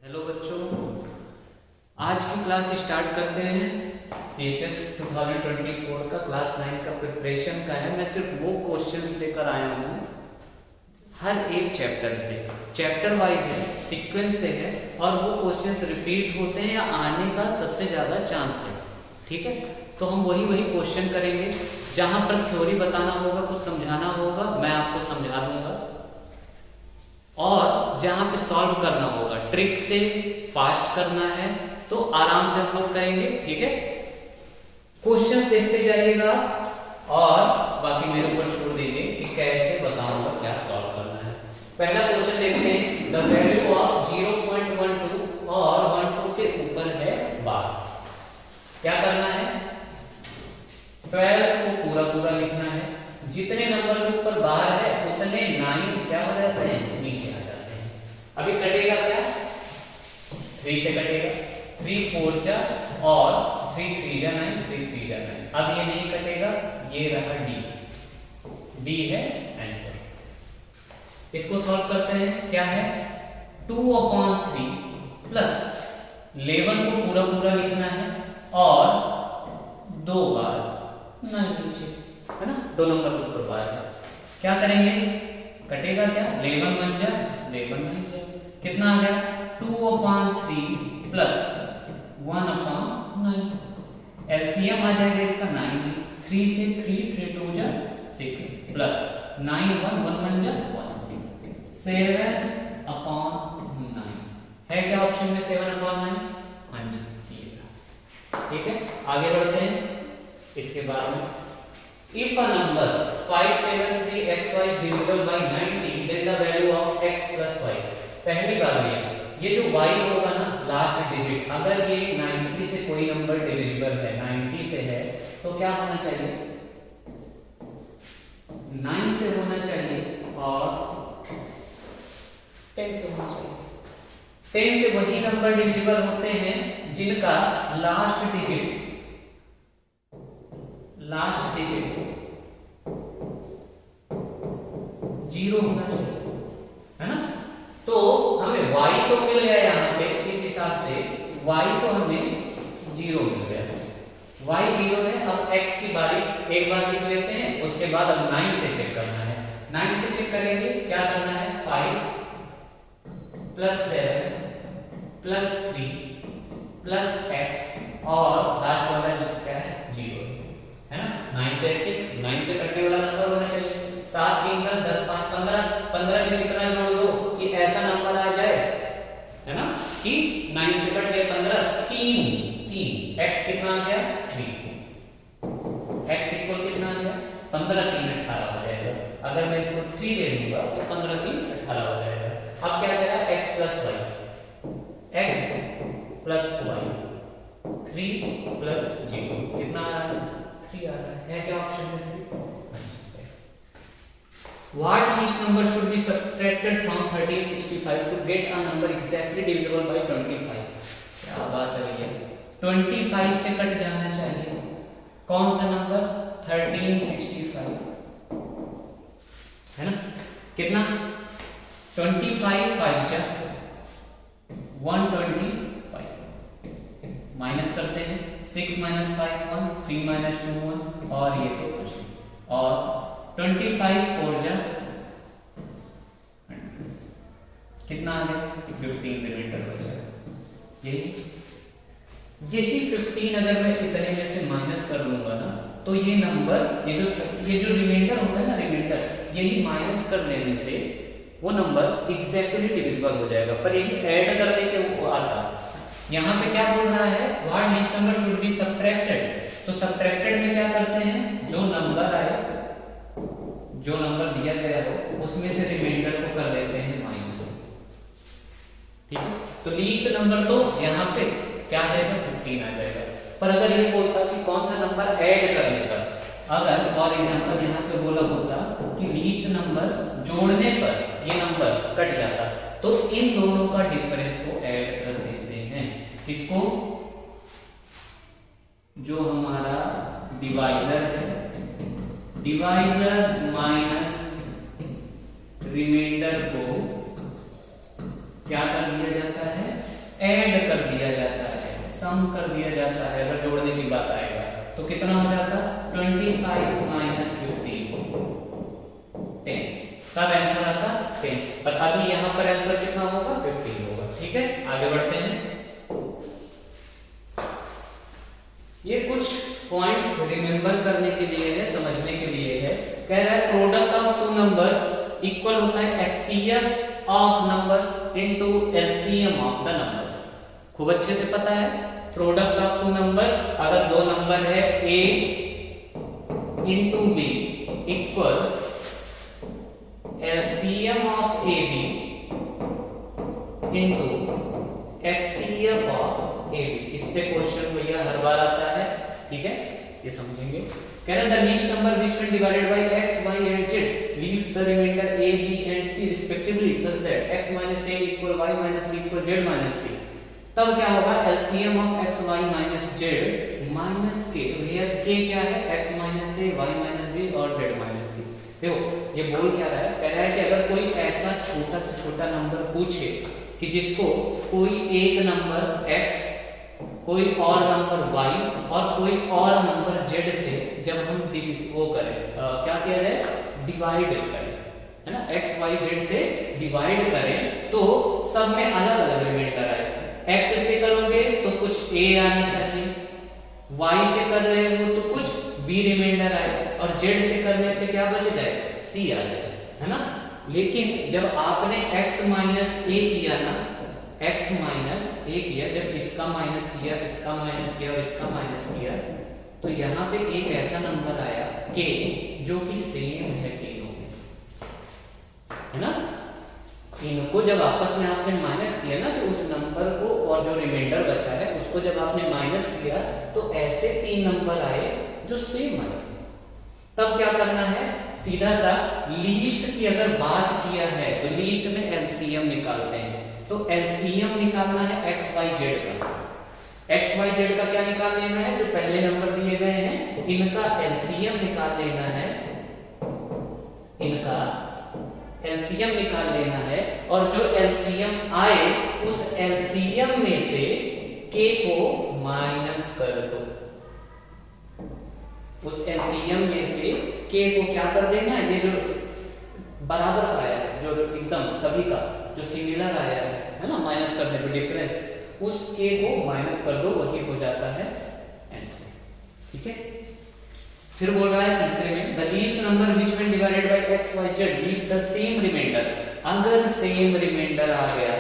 Hello बच्चों, आज की क्लास स्टार्ट करते हैं। CHS 2024 का क्लास 9 का प्रिपरेशन का है। मैं सिर्फ वो क्वेश्चंस लेकर आया हूँ हर एक चैप्टर से, चैप्टर वाइज है, सीक्वेंस से है, और वो क्वेश्चंस रिपीट होते हैं या आने का सबसे ज़्यादा चांस है। ठीक है, तो हम वही क्वेश्चन करेंगे। जहाँ पर थ्योरी बताना होगा, कुछ समझाना होगा, मैं आपको समझा दूंगा, और जहां पे सॉल्व करना होगा, ट्रिक से फास्ट करना है तो आराम से हम लोग करेंगे। ठीक है, क्वेश्चंस देखते जाइएगा और बाकी मेरे ऊपर छोड़ दीजिए कि कैसे बताऊंगा, क्या सॉल्व करना है। पहला क्वेश्चन देखते हैं। द वैल्यू ऑफ 0.12 और 14 के ऊपर है 12। क्या करना है? 12 को पूरा लिखना है। जितने नंबर के ऊपर 12 है उतने 9 क्या हो जाते हैं, नीचे आ जाते हैं। अभी कटेगा क्या? 3 से कटेगा, 3 4 जा और 3 3 जा 9, 3 3 जा 9। अब ये नहीं कटेगा, ये रहा डी है आंसर। इसको सॉल्व करते हैं। क्या है? 2/3 प्लस 11 को पूरा लिखना है और 2 बार 9 नीचे, है ना, 2 नंबर के ऊपर 12 है। क्या करेंगे? कटेगा क्या? 11 बन जा, 11 नहीं जा, कितना आ गया? 2/3 प्लस 1/9। एलसीएम आ जाएगा इसका 9। 3 से 3 2 जा 6 प्लस 9 1 1 बन जा 1, 7/9 है। क्या ऑप्शन में 7/9? हाँ जी, ठीक है। आगे बढ़ते हैं इसके बाद में। If a number 573xy is divisible by 90, then the value of x plus y। पहली बार ये जो y होगा ना, लास्ट डिजिट, अगर ये 90 से कोई नंबर डिविजिबल है, 90 से है, तो क्या होना चाहिए? 9 से होना चाहिए और 10 से होना चाहिए। 10 से वही नंबर डिविजिबल होते हैं जिनका लास्ट डिजिट 0 होना चाहिए, है ना। तो हमें y तो मिल गया यहाँ पे, इस हिसाब से y तो हमें 0 मिल गया, y 0 है। अब x की बारी एक बार लिख लेते हैं, उसके बाद अब 9 से चेक करना है। 9 से चेक करेंगे। क्या करना है? 5 प्लस 7 प्लस 3 प्लस x और लास्ट वाला जो क्या है 0, है ना। 9 से कटने वाला नंबर होना चाहिए। 7 3 का 10 5 15 15 में कितना जोड़ दो कि ऐसा नंबर आ जाए, है ना, कि 9 से कट जाए 15, 3 x कितना आ गया? 3। x इक्वल कितना आ गया? 15 3 18 हो जाएगा। अगर मैं इसको 3 ले लूंगा तो 15 3 18 हो जाएगा। अब क्या करेगा? x प्लस y, 3 प्लस 0 कितना आ रहा है? 3 आ रहा है। क्या ऑप्शन में 3? What least number should be subtracted from 1365 to get a number exactly divisible by 25? क्या बात है भैया, 25 से कट जाना चाहिए। कौन सा नंबर? 1365, है ना। कितना? 25 5 जा 125, माइनस करते हैं। 6 - 5 1, 3 - 2 1, और ये तो कुछ नहीं, और 25 4 जा कितना आ गया? 15 रिमाइंडर बचा। यही 15 अगर मैं इतने में से माइनस कर लूंगा ना, तो ये नंबर, ये जो रिमाइंडर होगा ना, रिमाइंडर, यही माइनस कर लेने से वो नंबर एग्जैक्टली डिविजिबल हो जाएगा। पर यही ऐड कर देते वो आता। यहाँ पे क्या बोल रहा है? What least number should be subtracted. तो सबट्रैक्टेड में क्या करते हैं? जो नंबर आए, जो नंबर दिया गया हो, उसमें से रिमाइंडर को कर देते हैं माइनस। ठीक है, तो लीस्ट नंबर तो यहाँ पे क्या आ जाएगा? 15 आ जाएगा। पर अगर ये बोलता कि कौन सा नंबर ऐड करने का, अगर फॉर एग्जांपल यहाँ पे बोला होता कि लीस्ट नंबर जोड़ने पर ये नंबर कट जाता, तो इन दोनों का डिफरेंस को ऐड कर देते हैं। किसको? जो हमारा डिवाइजर है, डिवाइजर माइनस रिमाइंडर को क्या कर दिया जाता है? ऐड कर दिया जाता है, सम कर दिया जाता है। अगर जोड़ने की बात आएगा तो कितना हो जाता? 25 माइनस 15, 10। तब आंसर आता 10। पर अभी यहाँ पर आंसर कितना होगा? 15 होगा। ठीक है, आगे बढ़ते हैं। ये कुछ पॉइंट्स रिमेंबर करने के लिए है, समझने के लिए है। कह रहा है product of two numbers equal होता है HCF of numbers into LCM of the numbers. खूब अच्छे से पता है, प्रोडक्ट ऑफ टू नंबर्स, अगर दो नंबर है A into B equal LCM of AB into HCF of AB। इससे क्वेश्चन भैया हर बार आता है। ठीक है, ये समझेंगे। कह रहे the least number which when divided by x, y and z leaves the remainder a, b and c respectively such that x minus a equal y minus b equal z minus c। तब क्या होगा? LCM of x, y minus z minus k, where k क्या है? x minus a, y minus b और z minus c। देखो ये बोल क्या रहा है? कह रहा है कि अगर कोई ऐसा छोटा से छोटा नंबर पूछे कि जिसको कोई एक नंबर x, कोई और नंबर y और कोई और नंबर z से जब हम वो करें, क्या किया जाए? डिवाइड करें, है ना? x, y, z से डिवाइड करें तो सब में अलग अलग रिमाइंडर आए। x से करोगे तो कुछ a आना चाहिए, y से कर रहे हो तो कुछ b रिमाइंडर आए, और z से करने पे क्या बच जाए? c आ जाए, है ना? लेकिन जब आपने x माइनस a किया ना, x माइनस a किया, जब इसका माइनस किया, इसका माइनस किया और इसका माइनस किया, तो यहाँ पे एक ऐसा नंबर आया k जो कि सेम है तीनों में, है ना? तीनों को जब आपस में आपने माइनस किया ना, तो उस नंबर को और जो रिमाइंडर बचा है उसको जब आपने माइनस किया तो ऐसे तीन नंबर आए जो सेम आए। तब क्या करना है? सीधा सा लीस्ट की अगर बात किया है तो लीस्ट में LCM निकालते हैं। तो LCM निकालना है x, y, z का। x, y, z का क्या निकाल लेना है? जो पहले नंबर दिए गए हैं इनका LCM निकाल लेना है, इनका LCM निकाल लेना है, और जो LCM आए उस LCM में से k को माइनस कर दो। उस LCM में से k को क्या कर देना है? ये जो बराबर का आया है, जो एकदम सभी का जो सिमिलर आया है ना, माइनस करने पे डिफरेंस, उस k को माइनस कर दो, वही हो जाता है आंसर। ठीक है, फिर बोल रहा है तीसरे में the least number which when divided by x, y, z leaves the same remainder. अगर सेम रिमाइंडर आ गया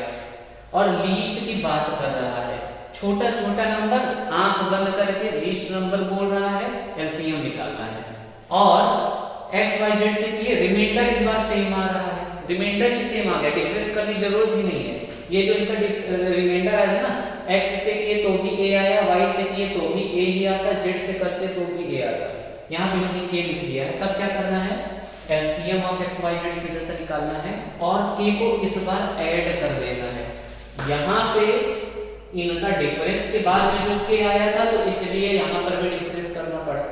और लीस्ट की बात कर रहा है, छोटा छोटा नंबर आंख बंद करके लीस्ट नंबर बोल रहा है, LCM निकालना है, और x, y, z से किए रिमाइंडर इस बार सेम आ रहा है, रिमाइंडर ही सेम आ गया, डिफरेंस करने की जरूरत ही नहीं है। ये जो इनका रिमाइंडर आया ना, x से किए तो भी a आया, y से किए तो भी a ही आता, z से करते तो भी a आता। यहाँ पे मैंने k लिख दिया है। तब क्या करना है? LCM of x, y, z सीधा सा निकालना है और k को इस बार ऐड कर देना है। यहाँ पे इनका डिफरेंस के बाद में जो k आया था तो इसलिए यहाँ पर भी डिफरेंस करना पड़ा।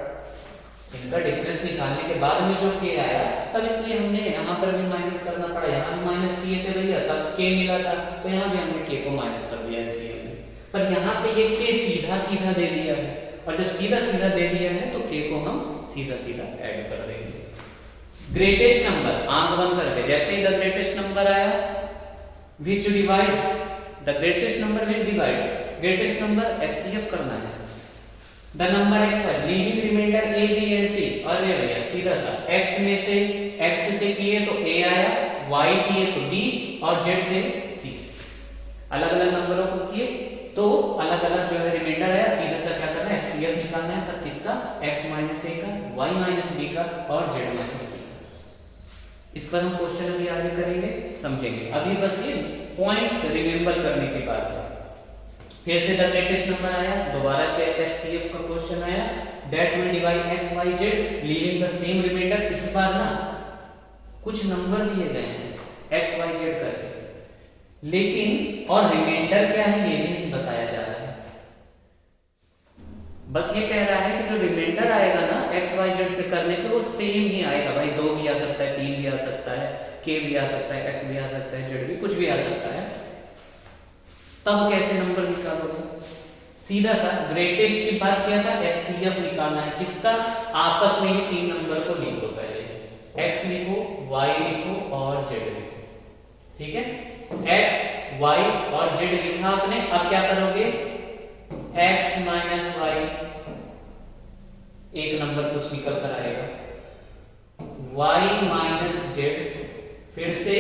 इनका डिफरेंस निकालने के बाद में जो k आया तब इसलिए हमने यहाँ पर भी माइनस करना पड़ा। यहाँ भी माइनस किए थे भैया, तब k मिला था, तो यहाँ भी हमने k को माइनस कर दिया LCM में। पर यहाँ पे ये k सीधा सीधा दे दिया है, और जब सीधा सीधा दे दिया है तो k को हम सीधा सीधा ऐड कर देंगे। ग्रेटेस्ट नंबर आंख बंद करके, जैसे ही द ग्रेटेस्ट नंबर आया which divides, the greatest number which divides, greatest number HCF करना है। the number x y leaving remainder a b and c। अरे भैया सीधा सा x में से x से किए तो a आया, y किए तो b और z से c। अलग अलग नंबरों को किए तो अलग अलग जो है रिमाइंडर आया, सीधा सा क्या करना है? HCF निकालना है। तब किसका? x माइनस a का, y माइनस b का और z माइनस c। इस पर हम क्वेश्चन अभी आगे करेंगे, समझेंगे। अभी बस ये पॉइंट्स रिमेंबर करने की बात है। फिर से द ग्रेटेस्ट नंबर आया, दोबारा से HCF का क्वेश्चन आया, that will divide x, y, z leaving the same remainder. इस बार ना कुछ नंबर दिए गए हैं x, y, z करके, लेकिन और रिमाइंडर क्या है ये भी नहीं बताया जा रहा है। बस ये कह रहा है कि जो रिमाइंडर आएगा ना x, y, z से करने पे वो सेम ही आएगा। भाई 2 भी आ सकता है, 3 भी आ सकता है, k भी आ सकता है, x भी आ सकता है, z भी, कुछ भी आ सकता है। तब कैसे नंबर निकालोगे? सीधा सा ग्रेटेस्ट की बात किया था, HCF निकालना है किसका? आपस में ही तीन नंबर को लिख दो, पहले x लिखो, y लिखो और z लिखो, ठीक है? x, y और z लिखा आपने। अब क्या करोगे? x माइनस y, एक नंबर कुछ निकल कर आएगा, y माइनस z, फिर से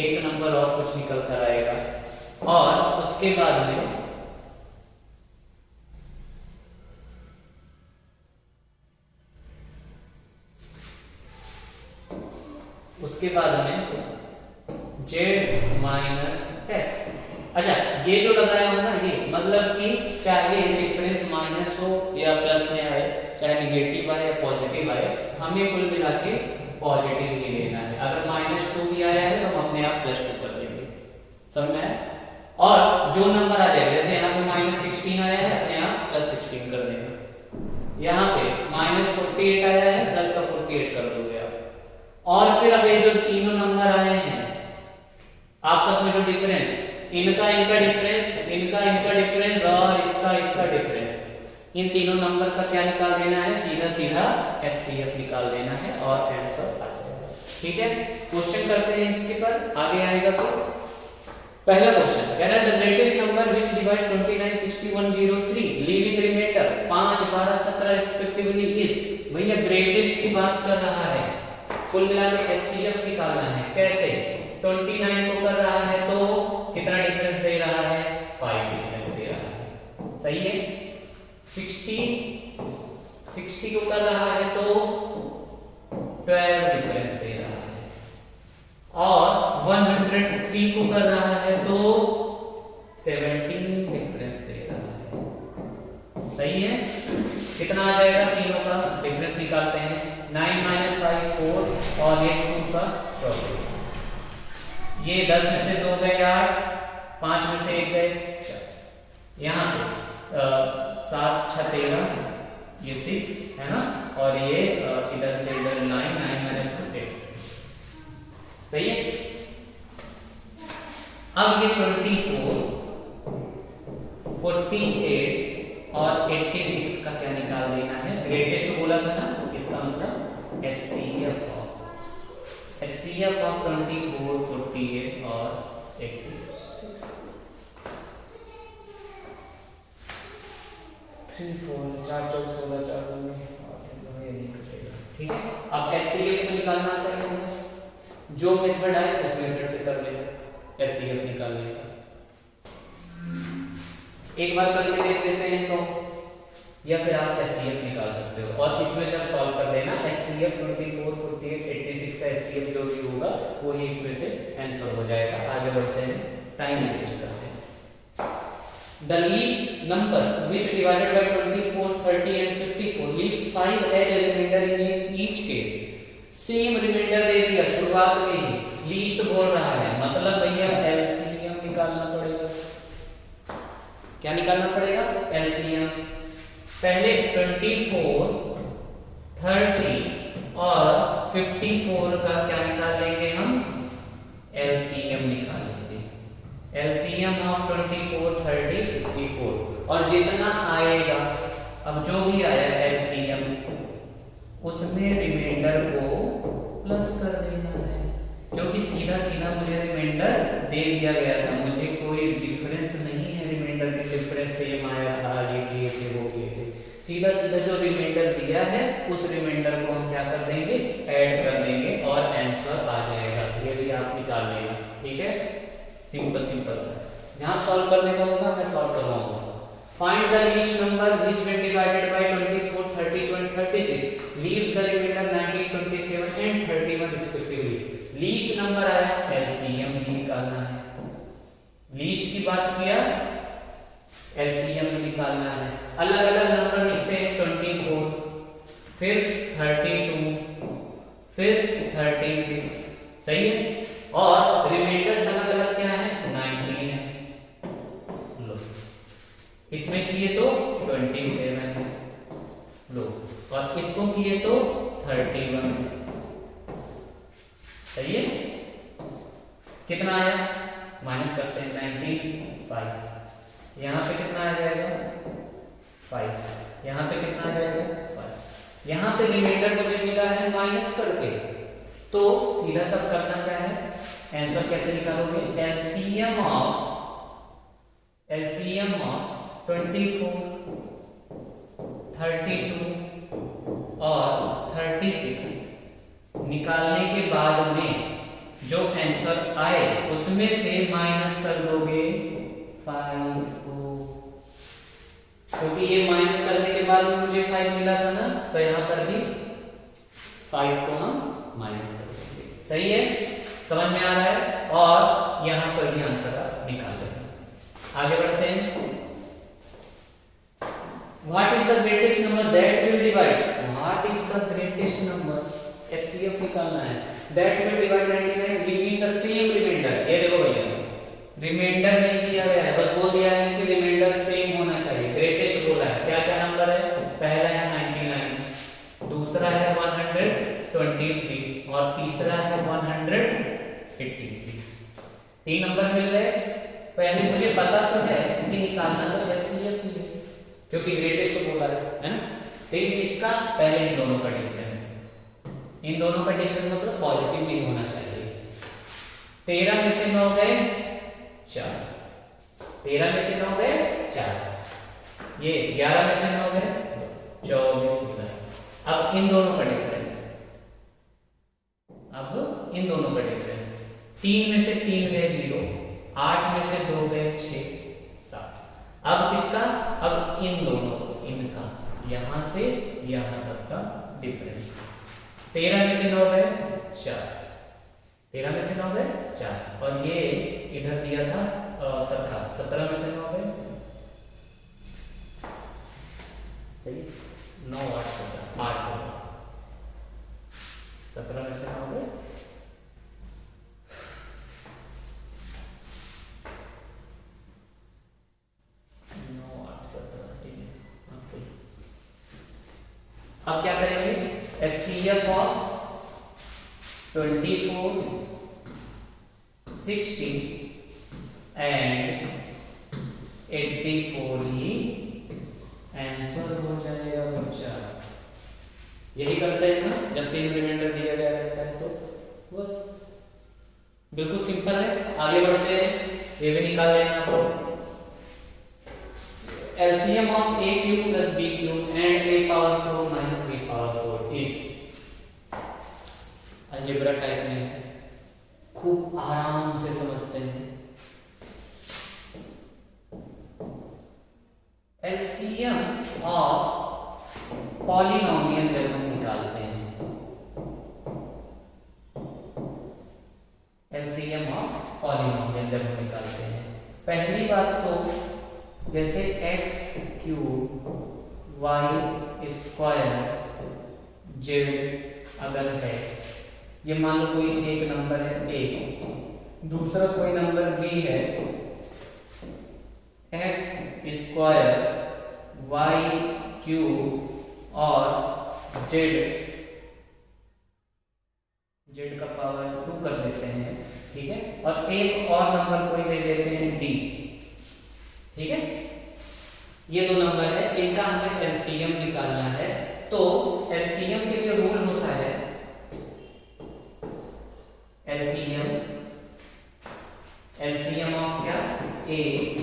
एक नंबर और कुछ निकल कर आएगा, और उसके बाद में z माइनस x। अच्छा, ये जो लगाया हो ना, ये मतलब कि चाहे डिफरेंस माइनस हो या प्लस में आए, चाहे निगेटिव आए या पॉजिटिव आए, हमें कुल मिला के पॉजिटिव ही लेना है। अगर -2 भी आया है तो हम अपने आप +2 कर देंगे, समझ में आया? और जो नंबर आ जाएगा, जैसे यहाँ पे -16 आया है, अपने आप +16 कर देंगे। यहाँ पे -48 आया है, प्लस का 48 कर दोगे आप। और फिर अब ये जो तीनों नंबर आए हैं आपस में जो डिफरेंस, इनका डिफरेंस और इसका डिफरेंस, इन तीनों नंबर का क्या निकाल देना है? सीधा HCF निकाल देना है और आंसर आ जाएगा, ठीक है? क्वेश्चन करते हैं इसके पर, आगे आएगा। फिर पहला क्वेश्चन कह रहा है the greatest number which divides 29, 61, 03 leaving remainder 5, 12, 17 respectively is. भैया ग्रेटेस्ट की बात कर रहा है, कुल मिला के HCF निकालना है। कैसे? 29 को कर रहा है तो कितना डिफरेंस दे रहा है? 5 डिफरेंस दे रहा है, सही है? 60 को कर रहा है तो 12 डिफरेंस दे रहा है, और 103 को कर रहा है तो 17 डिफरेंस दे रहा है, सही है? कितना आ जाएगा? तीनों का डिफरेंस निकालते हैं। 9 - 5 4 और ये 2 का 24। ये 10 में से 2 गए 8, 5 में से 1 गए 4। यहाँ पे 7 6 13, ये 6 है ना, और ये इधर से इधर 9 - 2 8, सही है? अब ये 24, 48 और 86 का क्या निकाल देना है? ग्रेटेस्ट बोला था ना, इसका मतलब HCF ऑफ 24, 48 और 86। 3 4 4 4 16 4 में और ये नहीं कटेगा, ठीक है? अब HCF को निकालना आता है हमें, जो मेथड है उस मेथड से कर लेना HCF निकालने का। एक बार करके देख लेते हैं तो, या फिर आप HCF निकाल सकते हो और इसमें से आप सॉल्व कर देना। HCF 24, 48, 86 का HCF जो भी होगा वो ही इसमें से आंसर हो जाएगा। आगे बढ़ते हैं, टाइम वेस्ट करते हैं। The least number which divided by 24, 30 and 54 leaves 5 as a remainder in each case. Same remainder दे दिया शुरुआत में ही, लीस्ट बोल रहा है, मतलब भैया LCM निकालना पड़ेगा। क्या निकालना पड़ेगा? LCM। पहले 24, 30 और 54 का क्या निकाल लेंगे हम? LCM निकाल लेंगे। LCM ऑफ 24, 30, 54, और जितना आएगा, अब जो भी आया LCM, उसमें रिमाइंडर को प्लस कर देना है, क्योंकि सीधा मुझे रिमाइंडर दे दिया गया था, मुझे कोई डिफरेंस नहीं है रिमाइंडर के डिफरेंस से। ये आया था, ये किए थे, वो किए थे, सीधा जो रिमाइंडर दिया है उस रिमाइंडर को हम क्या कर देंगे? ऐड कर देंगे और आंसर आ जाएगा। ये भी आप निकाल लेना, ठीक है? सिंपल सा। यहाँ सॉल्व करने का होगा, मैं सॉल्व करवाऊंगा। Find the least number which when divided by 24, 30 and 36 leaves the remainder 19, 27 and 31 respectively. Least number आया, LCM भी निकालना है। लीस्ट की बात किया, LCM निकालना है। अलग अलग नंबर लिखते हैं, 24, फिर 32, फिर 36, सही है? और रिमाइंडर अलग अलग क्या है? 19 है। लो, इसमें किए तो 27 है, लो, और इसको किए तो 31 है, सही है? कितना आया? माइनस करते हैं, 19, 5। यहाँ पे कितना आ जाएगा 5, यहाँ पे कितना आ जाएगा 5। यहाँ पे रिमाइंडर मुझे मिला है माइनस करके, तो सीधा सब करना क्या है, आंसर कैसे निकालोगे, एलसीएम ऑफ 24, 32 और 36 निकालने के बाद में जो आंसर आए उसमें से माइनस कर दोगे 5 को, क्योंकि ये माइनस करने के बाद में मुझे 5 मिला था ना, तो यहाँ पर भी 5 को हम माइनस कर देंगे। सही है, समझ में आ रहा है, और यहाँ पर भी आंसर आप निकाल लेंगे। आगे बढ़ते हैं। What is the greatest number that will divide? What is the greatest number? HCF निकालना है। That will divide 99 giving the same remainder। ये देखो भैया, रिमाइंडर नहीं दिया गया है, बस बोल दिया है कि रिमाइंडर सेम होना चाहिए। ग्रेटेस्ट बोला है, क्या क्या नंबर है, पहला है 99, दूसरा है 123 और तीसरा है 183। 3 नंबर मिल रहे। पहले मुझे पता तो है कि निकालना तो HCF ही है, क्योंकि ग्रेटेस्ट बोला है ना। लेकिन इसका पहले इन दोनों का डिफरेंस, इन दोनों का डिफरेंस मतलब पॉजिटिव नहीं होना चाहिए। 13 में से 9 गए 4, 13 में से 9 गए 4, ये 11 में से 9 गए 24 मिला। अब इन दोनों का डिफरेंस, अब इन दोनों का डिफरेंस, 3 में से 3 गए 0, 8 में से 2 गए 6, 7। अब किसका, अब इन दोनों को, इनका यहां से यहां तक का डिफरेंस। 13 में से 9 गए 4, 13 में से 9 गए 4, और ये इधर दिया था 17 में से 9 गए, सही, 9 8 17 8 होगा, 17 में से 9 गए 9 8 17, सही है, हाँ सही। अब क्या करेंगे, HCF of 24, 60 and 84 he answer हो जाएगा बच्चा। यही करते हैं ना जब सेम रिमाइंडर दिया गया रहता है, तो बस बिल्कुल सिंपल है। आगे बढ़ते हैं, ये भी निकाल लेना आपको। LCM of a cube plus b cube and a power 4 minus b power 4 is algebra type में है, खूब आराम से समझते हैं। LCM ऑफ पॉलिनोमियल जब हम निकालते हैं, LCM ऑफ पॉलिनोमियल जब हम निकालते हैं, पहली बात तो जैसे x cube y square z अगर है, ये मान लो कोई एक नंबर है a, दूसरा कोई नंबर b है, x स्क्वायर y क्यूब और z का पावर 2 कर देते हैं, ठीक है, और एक और नंबर कोई ले लेते हैं d, ठीक है। ये 2 नंबर है, इनका हमें LCM निकालना है। तो LCM के लिए रूल होता है, LCM ऑफ क्या, A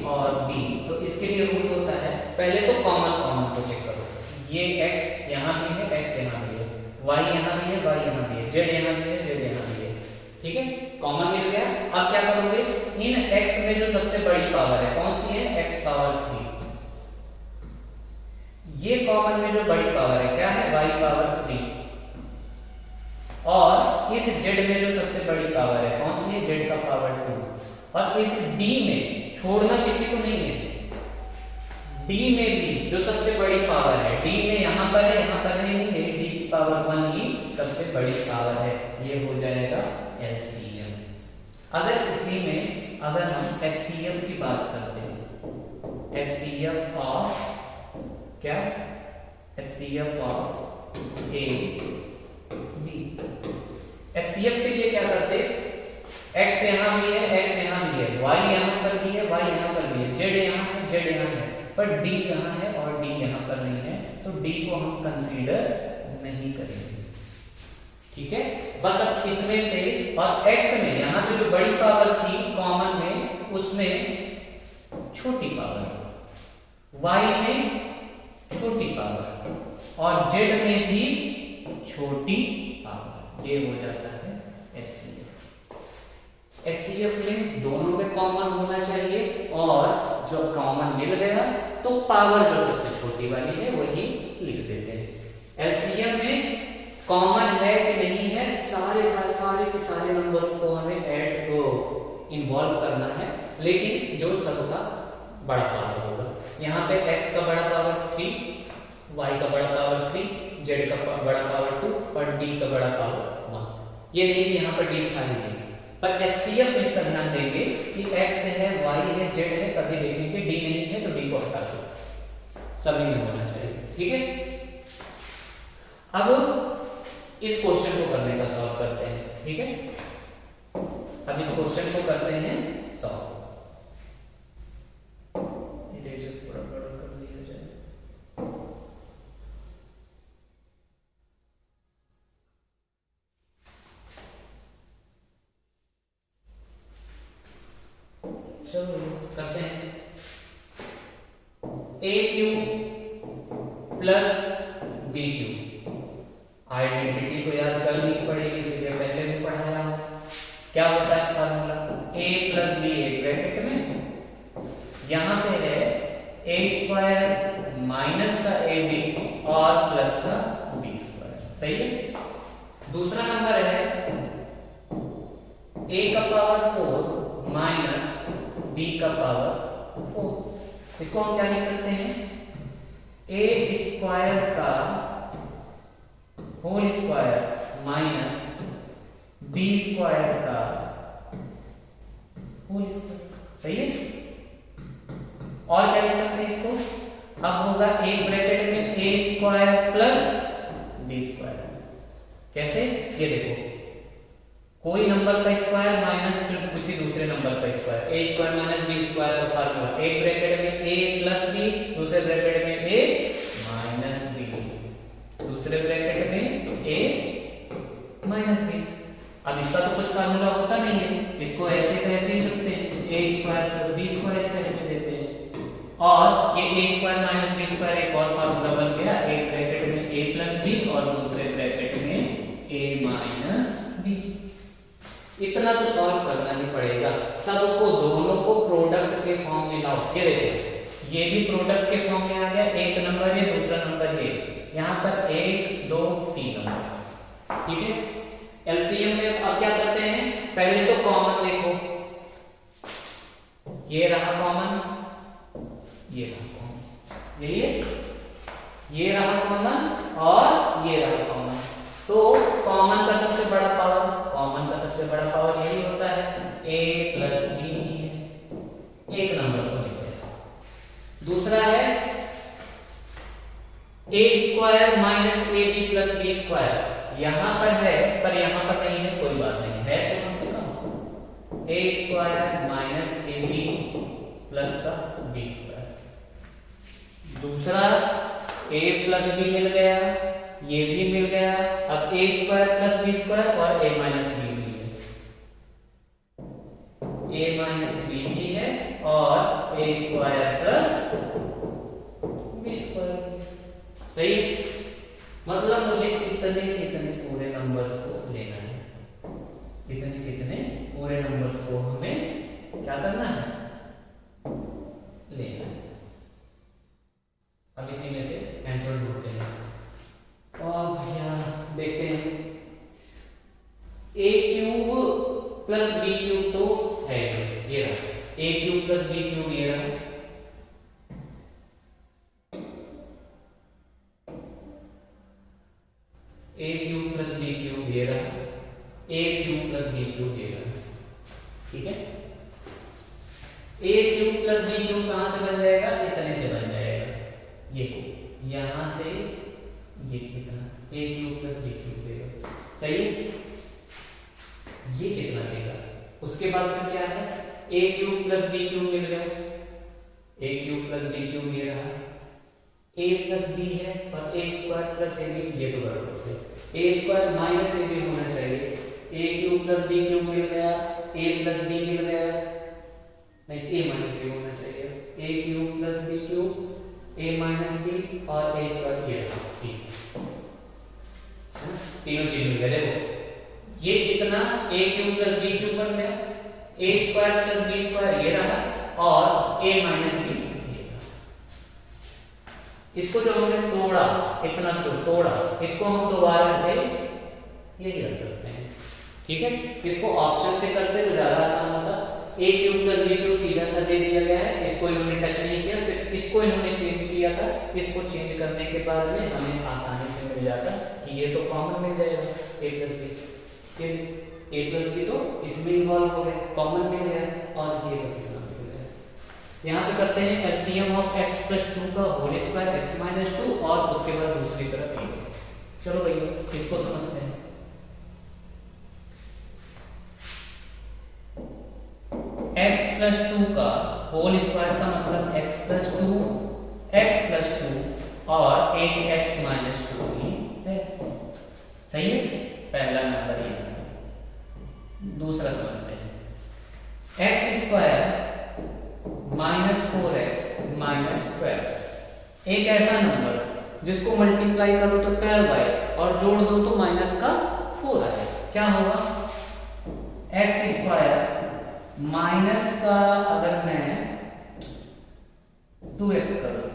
और B। तो इसके लिए रूल होता है, पहले तो कॉमन को चेक करो, ये x यहाँ भी है, x यहाँ भी है, y यहाँ भी है, y यहाँ भी है, z यहाँ भी है, z यहाँ भी है, ठीक है, कॉमन मिल गया। अब क्या करोगे, इन x में जो सबसे बड़ी पावर है कौन सी है, x पावर 3, ये कॉमन में जो बड़ी पावर है क्या है, y पावर 3, और इस z में जो सबसे बड़ी पावर है कौन सी है, z का पावर 2, और इस d में छोड़ना किसी को नहीं है, d में भी जो सबसे बड़ी पावर है, d में यहाँ पर है, यहाँ पर है नहीं है, d की पावर 1 ही सबसे बड़ी पावर है, ये हो जाएगा LCM। अगर इसी में अगर हम HCF की बात करते हैं, HCF ऑफ क्या, HCF of A B, HCF के लिए क्या करते, x यहाँ भी है, x यहाँ भी है, y यहाँ पर भी है, y यहाँ पर भी है, z यहाँ है, z यहाँ है, पर d यहाँ है और d यहाँ पर नहीं है, तो d को हम कंसीडर नहीं करेंगे। ठीक है, बस अब इसमें से और x में यहाँ पे जो बड़ी पावर थी कॉमन में, उसमें छोटी पावर, y में छोटी पावर और z में भी छोटी पावर, ये हो जाता है HCF। HCF में दोनों में कॉमन होना चाहिए और जो कॉमन मिल गया तो पावर जो सबसे छोटी वाली है वही लिख देते हैं। LCM में कॉमन है कि नहीं है, सारे के सारे नंबरों को हमें ऐड इन्वॉल्व करना है, लेकिन जो सबका बड़ा पावर होगा। यहाँ पे x का बड़ा पावर 3, y का बड़ा पावर 3, z का बड़ा पावर 2 और d का बड़ा पावर 1। ये नहीं कि यहाँ पर d था ही नहीं, पर HCF में इसका ध्यान देंगे कि x है, y है, z है, कभी देखेंगे d नहीं है तो d को हटा दो, सभी में होना चाहिए। ठीक है, अब इस क्वेश्चन को करने का सॉल्व करते हैं। ठीक है, अब इस क्वेश्चन को करते हैं सॉल्व। थोड़ा बड़ा कर लिया जाए। चलो करते हैं। a cube plus b cube, identity को याद करनी पड़ेगी, इसलिए पहले भी पढ़ाया हूं। क्या होता है फार्मूला, a प्लस बी एक ब्रैकेट में, यहां पे है a स्क्वायर माइनस का ab और प्लस का b स्क्वायर। सही है। दूसरा नंबर है a का पावर 4 माइनस b का पावर 4। इसको हम क्या लिख सकते हैं, a स्क्वायर का whole square minus B square का होल स्क्वायर। सही है। और क्या लिख सकते हैं इसको, अब होगा एक ब्रैकेट में a square plus b square. कैसे, ये देखो, कोई नंबर का स्क्वायर माइनस फिर किसी दूसरे नंबर का square, a square minus b square का फार्मूला, एक ब्रैकेट में a प्लस b, दूसरे ब्रैकेट में a माइनस b, दूसरे ब्रैकेट में a माइनस b। अब इसका तो कुछ फार्मूला होता नहीं है, इसको ऐसे कैसे ही लिखते हैं, a square plus b square कैसे देते हैं, और ये a square minus b square एक और फार्मूला बन गया, एक ब्रैकेट में a प्लस b और दूसरे ब्रैकेट में a माइनस b। इतना तो सॉल्व करना ही पड़ेगा, सबको दोनों को प्रोडक्ट के फॉर्म में लाओ। ये देखो, ये भी प्रोडक्ट के फॉर्म में आ गया, एक नंबर है, दूसरा नंबर है, यहाँ पर 1 2 3 नंबर। ठीक है, एलसीएम में अब क्या करते हैं, पहले तो कॉमन देखो, ये रहा कॉमन, ये रहा कॉमन, ये रहा कॉमन और ये रहा कॉमन। तो कॉमन का सबसे बड़ा पावर, कॉमन का सबसे बड़ा पावर यही होता है, a प्लस बी, एक नंबर तो लेते हैं। दूसरा है a square minus A B plus B square, यहां पर है पर यहां पर नहीं है, कोई बात नहीं है, तो कम से कम a square minus A B plus का बी स्क्वायर। दूसरा a प्लस बी मिल गया, ये भी मिल गया, अब a square plus B square और a माइनस बी भी है, a माइनस बी भी है और a square plus B square. सही, मतलब मुझे कितने कितने पूरे नंबर्स को लेना है, कितने कितने पूरे नंबर्स को हमें क्या करना है, लेना है। अब इसी में से आंसर ढूंढते हैं और भैया देखते हैं, a cube plus B cube तो है, ये रहा a cube plus B cube, ये रहा a cube plus B cube, ये रहा a cube plus B cube, ये रहा। ठीक है, a cube plus B cube कहां से बन जाएगा, इतने से बन जाएगा, ये यहां से ये कितना, a cube plus B cube देगा। सही है, ये कितना देगा, उसके बाद फिर क्या है ए क्यूब प्लस बी क्यूब मिल गया, ए क्यूब प्लस बी क्यूब ये रहा, ए प्लस बी है और ए स्क्वायर प्लस ए बी, ये तो बराबर है, ए स्क्वायर माइनस ए बी होना चाहिए, ए क्यूब प्लस बी क्यूब मिल गया, ए प्लस बी मिल गया, नहीं ए माइनस बी होना चाहिए, ए क्यूब प्लस बी क्यूब, ए माइनस बी और ए स्क्वायर ये रहा सी, तीनों चीज मिल गए। देखो ये इतना ए क्यूब प्लस बी क्यूब बन गया, ए स्क्वायर प्लस बी स्क्वायर ये रहा और ए माइनस बी ये रहा। इसको जो हमने तोड़ा, इतना जो तोड़ा, इसको हम दोबारा से यही रख सकते हैं, ठीक है। इसको ऑप्शन से करते तो ज्यादा आसान होता, ए क्यूब प्लस बी क्यूब सीधा सा दे दिया गया है, इसको इन्होंने टच नहीं किया, सिर्फ इसको इन्होंने चेंज किया था, इसको चेंज करने के बाद में हमें आसानी से मिल जाता कि ये तो कॉमन मिल जाएगा ए प्लस बी, फिर ए प्लस बी तो इसमें इन्वॉल्व हो गए, कॉमन मिल गया और ये बस इतना मिल गया। यहाँ पे करते हैं एलसीएम ऑफ x प्लस 2 का होल स्क्वायर x माइनस 2 और उसके बाद दूसरी तरफ ये। चलो भैया इसको समझते हैं। x प्लस 2 का होल स्क्वायर का मतलब x प्लस 2 और एक x माइनस 2 ही है, सही है। पहला नंबर ये है। दूसरा समझते हैं x square minus 4x minus 12, एक ऐसा नंबर जिसको मल्टीप्लाई करो तो 12 आए और जोड़ दो तो माइनस का 4 आए, क्या होगा? x स्क्वायर माइनस का अगर मैं 2x करूं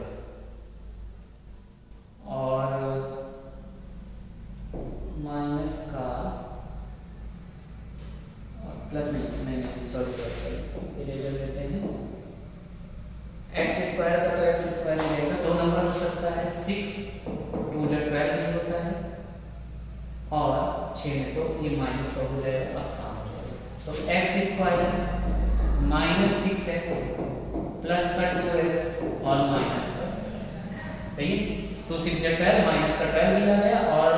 और माइनस का प्लस नहीं सॉरी इरेजर देते हैं, x स्क्वायर का तो x स्क्वायर रहेगा, दो नंबर हो सकता है 6 2 जब 12 नहीं होता है और 6 में तो ये माइनस का हो जाएगा, अब काम हो जाएगा। तो x square minus 6x plus का 2x और माइनस का, सही है। 2 6 जब 12 माइनस का 12 भी आ गया और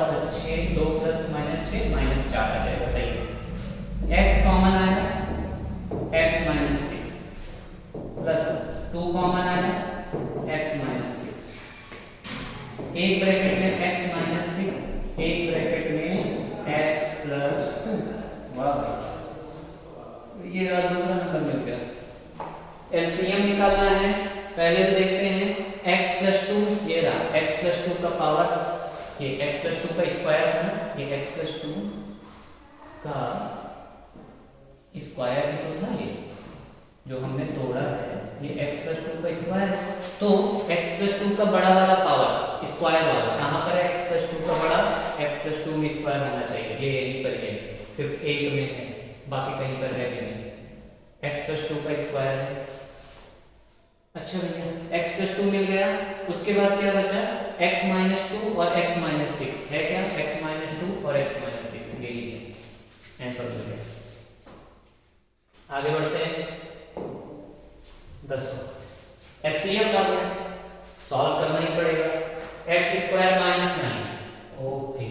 6 2 प्लस माइनस 6 माइनस 4 आ जाएगा, सही है। x कॉमन आया x माइनस 6 प्लस 2 कॉमन आया x माइनस 6, एक ब्रैकेट में x माइनस 6, एक ब्रैकेट में x प्लस 2। वाह, ये रहा दूसरा नंबर मिल गया। एलसीएम निकालना है, पहले तो देखते हैं x प्लस 2, ये रहा x प्लस 2 का पावर, ये x प्लस 2 का स्क्वायर था, ये x प्लस 2 का स्क्वायर ही तो था, ये जो हमने तोड़ा है ये x प्लस 2 का स्क्वायर है। तो x प्लस 2 का बड़ा वाला पावर स्क्वायर वाला कहाँ पर है? x प्लस 2 का बड़ा x प्लस 2 में स्क्वायर होना चाहिए, ये यहीं पर है, सिर्फ एक में है, बाकी कहीं पर है नहीं। x प्लस 2 का स्क्वायर है। अच्छा भैया x प्लस 2 मिल गया, उसके बाद क्या बचा? x माइनस 2 और x माइनस 6 है क्या? x माइनस 2 और x माइनस 6 यही है आंसर मिल गया। आगे बढ़ते हैं 10 एचसीएफ का है, सॉल्व करना ही पड़ेगा। x square minus 9, okay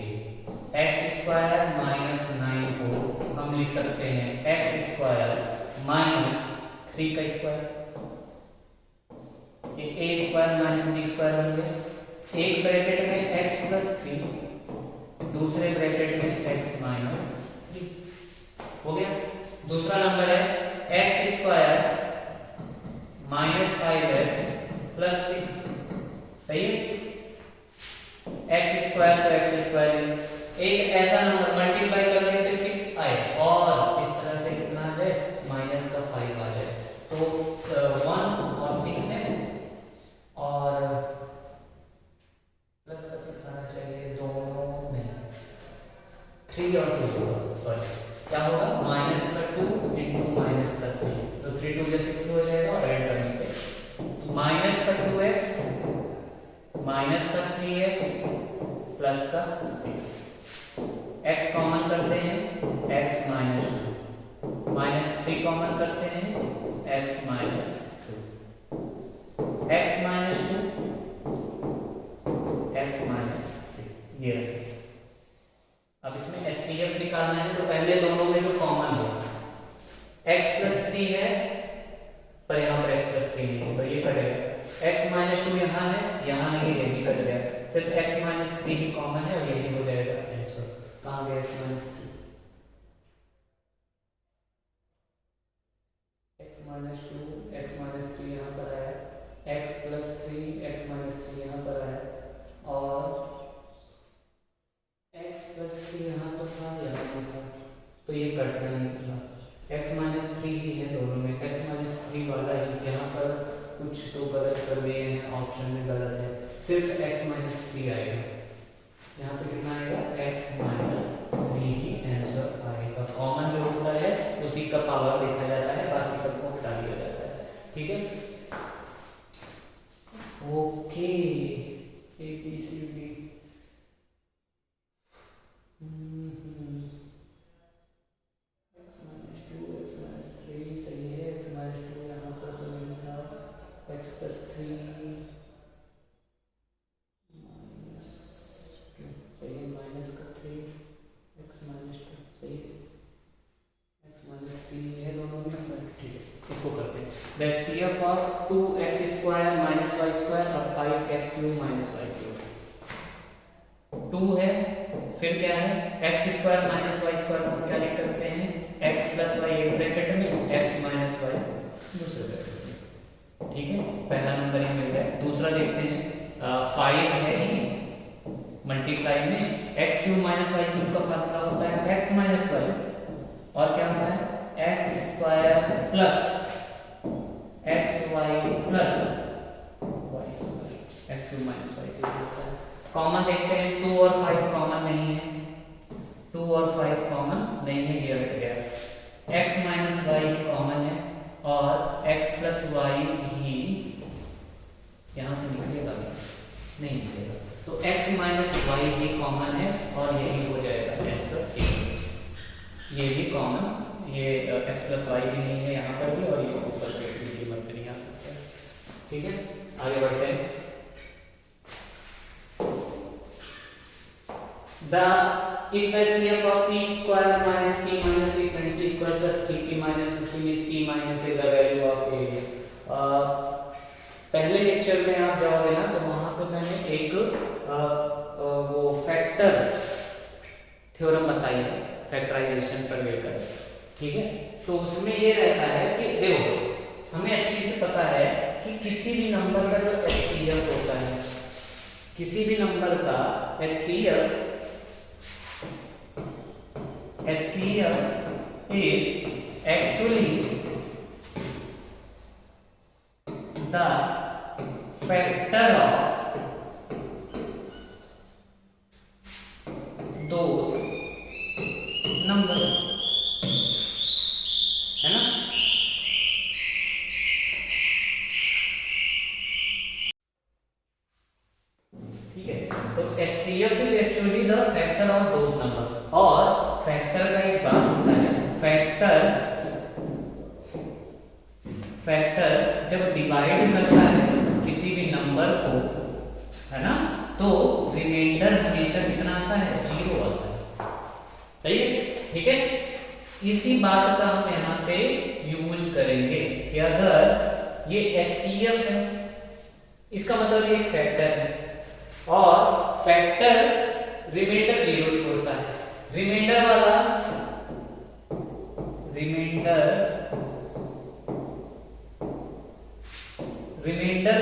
x square minus 9 को हम लिख सकते हैं x स्क्वायर माइनस 3 का स्क्वायर, ये a square minus b square बन गया। एक ब्रैकेट में x प्लस 3, दूसरे ब्रैकेट में x माइनस 3 हो गया। दूसरा नंबर है x square minus 5x plus 6, सही है। x स्क्वायर तो x स्क्वायर, एक ऐसा नंबर मल्टीप्लाई करने पे 6 आए और इस तरह से कितना आ जाए? माइनस का 5 आ जाए, तो 1 और 6 है और प्लस का 6 आना चाहिए, दोनों नहीं 3 और 2 होगा, सॉरी क्या होगा? माइनस का 2 इंटू माइनस का 3, तो 3 2 6 हो जाएगा और ऐड करने पे माइनस का 2x माइनस का 3x प्लस का 6, x कॉमन करते हैं x माइनस 2, माइनस 3 कॉमन करते हैं x minus 2, x minus 2 x minus 3, ये रहे। अब इसमें HCF निकालना है, तो पहले दोनों में जो कॉमन हो x+3 है पर यहाँ पर x+3 नहीं है तो ये कटेगा। x-2 यहाँ है, यहाँ नहीं है, ये भी कट गया। सिर्फ x-3 ही कॉमन है और यही हो जाएगा आंसर। कहाँ गया x-3? x-2 x-3 यहाँ पर आया, x+3 x-3 यहाँ पर आया और x+3 यहाँ पर था, यहाँ पर था तो ये कट नहीं था। x-3 ही है दोनों में, x-3 वाला ही यहाँ पर कुछ तो गलत कर दिए हैं, ऑप्शन में गलत है, सिर्फ x-3 आएगा। यहाँ पे कितना आएगा? x-3 ही आंसर आएगा। कॉमन जो होता है उसी का पावर देखा जाता है, बाकी सबको हटा दिया जाता है। ठीक है, ओके। ABCD x-2 x-3 सही है, x-2 यहाँ पर तो नहीं था, x+3 सही है, -3 x-2 सही है, x-3 है दोनों में। ठीक है, इसको करते हैं। Let's see of 2x² -y² और 5x³ -y³। 2 है, फिर क्या है? x² -y² को क्या लिख सकते हैं? x + y एक ब्रैकेट में, x - y दूसरे ब्रैकेट में। ठीक है, पहला नंबर ही मिल गया। दूसरा देखते हैं, 5 है ही मल्टीप्लाई में x³ -y³ का फार्मूला होता है x - y और क्या होता है? x² + xy + y²। x³ -y³ होता है। कॉमन देखते हैं, 2 और 5 कॉमन नहीं है, 2 और 5 कॉमन नहीं है, ये हट गया। x - y कॉमन है और x + y ही यहाँ से निकलेगा नहीं निकलेगा, तो x - y ही कॉमन है और यही हो जाएगा आंसर A। ये भी कॉमन, ये x + y भी नहीं है यहाँ पर भी और ये ऊपर से भी मत नहीं आ सकता है। ठीक है, आगे बढ़ते हैं। If the CF of p square minus p minus 6 and p square plus 3p minus 15 is p minus a, the value of a। पहले लेक्चर में आप जाओगे ना तो वहां पे मैंने एक वो फैक्टर थ्योरम बताई है फैक्टराइजेशन पर लेकर। ठीक है, तो उसमें ये रहता है कि देखो हमें अच्छी से पता है कि किसी भी नंबर का जो HCF होता है, किसी भी नंबर का HCF is actually the factor of those numbers, है ना? ठीक है, तो HCF is actually the factor of those numbers। और फैक्टर का एक बात होता है, फैक्टर जब डिवाइड करता है किसी भी नंबर को, है ना, तो रिमाइंडर हमेशा कितना आता है? 0 आता है। सही है, ठीक है। इसी बात का हम यहाँ पे यूज करेंगे कि अगर ये HCF है, इसका मतलब ये एक फैक्टर है और फैक्टर रिमाइंडर 0 छोड़ता है। रिमाइंडर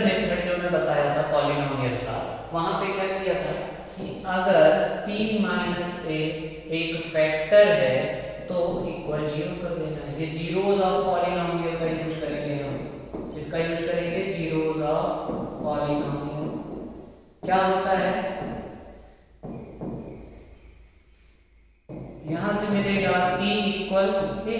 मेथड जो मैं बताया था पॉलिनोमियल का, वहां पे क्या किया था कि अगर p - a एक फैक्टर है तो इक्वल 0 कर देना है। ये जीरोस ऑफ पॉलिनोमियल का यूज करेंगे हम। किसका यूज करेंगे? Zeros of polynomial. क्या होता है? यहां से मिलेगा p = a,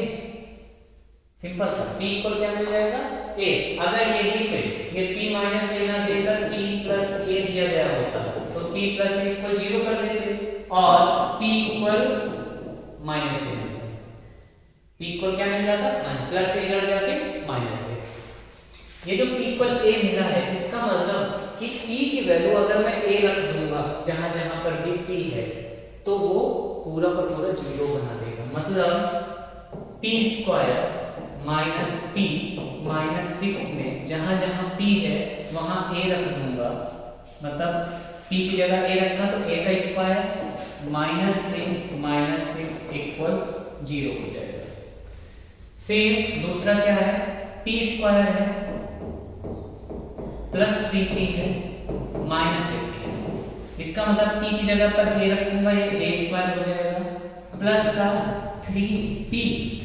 सिंपल सा। p इक्वल क्या मिल जाएगा? a। अगर यही से ये p - a ना देकर p + a दिया गया होता तो p + a = 0 कर देते और p = -a। p इक्वल क्या मिल जाता? प्लस a इधर जाके -a। ये जो p = a मिला है, इसका मतलब कि p की वैल्यू अगर मैं a रख दूंगा जहां जहां पर भी p है तो वो पूरा का पूरा 0 बना देगा। मतलब p² माइनस पी माइनस 6 में जहां जहां p है वहां a रख दूंगा, मतलब p की जगह a रखा तो a का square minus a minus 6 equal 0 हो जाएगा। सेम दूसरा क्या है, p स्क्वायर है प्लस 3p है माइनस 8p है। इसका मतलब p की जगह पर a रखूंगा, ये a स्क्वायर हो जाएगा प्लस का 3p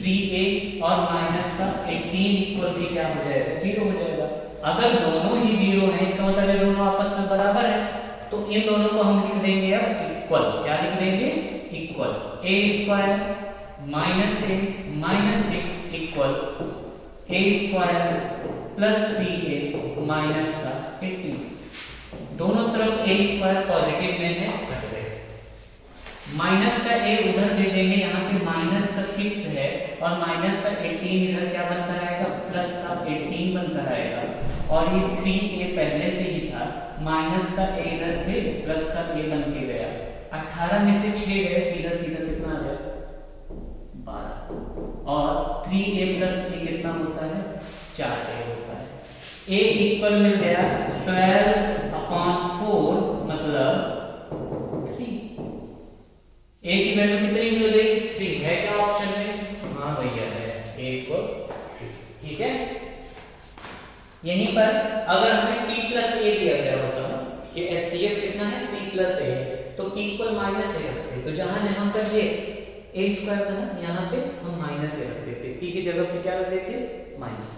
3a और माइनस का 18 इक्वल भी क्या हो जाएगा, 0 हो जाएगा। अगर दोनों ही 0 है इसका मतलब ये दोनों आपस में बराबर है, तो इन दोनों को हम लिख देंगे अब इक्वल। क्या लिख देंगे, equal. a square minus a minus 6 equal a square plus 3a minus का 18। दोनों तरफ a स्क्वायर पॉजिटिव में है, हट गए। माइनस का a उधर भेजेंगे, यहाँ पे माइनस का 6 है और माइनस का 18 इधर क्या बनता रहेगा, प्लस का 18 बनता रहेगा। और ये 3a पहले से ही था, माइनस का a इधर पे प्लस का a बन के गया। 18 में से 6 गए, सीधा सीधा कितना आ गया, 12। और 3a प्लस a कितना होता है, 4a होता है। a इक्वल मिल गया 12/4 मतलब 3। a की वैल्यू कितनी मिल गई, 3 है क्या ऑप्शन में, हाँ भैया है, a इक्वल 3। ठीक है, यहीं पर अगर हमें p प्लस a दिया गया होता कि HCF कितना है, p प्लस a, तो p इक्वल माइनस a रखते, तो जहां जहां पर ये a स्क्वायर था ना, यहाँ पे हम माइनस a रख देते, p की जगह पे क्या रख देते, minus.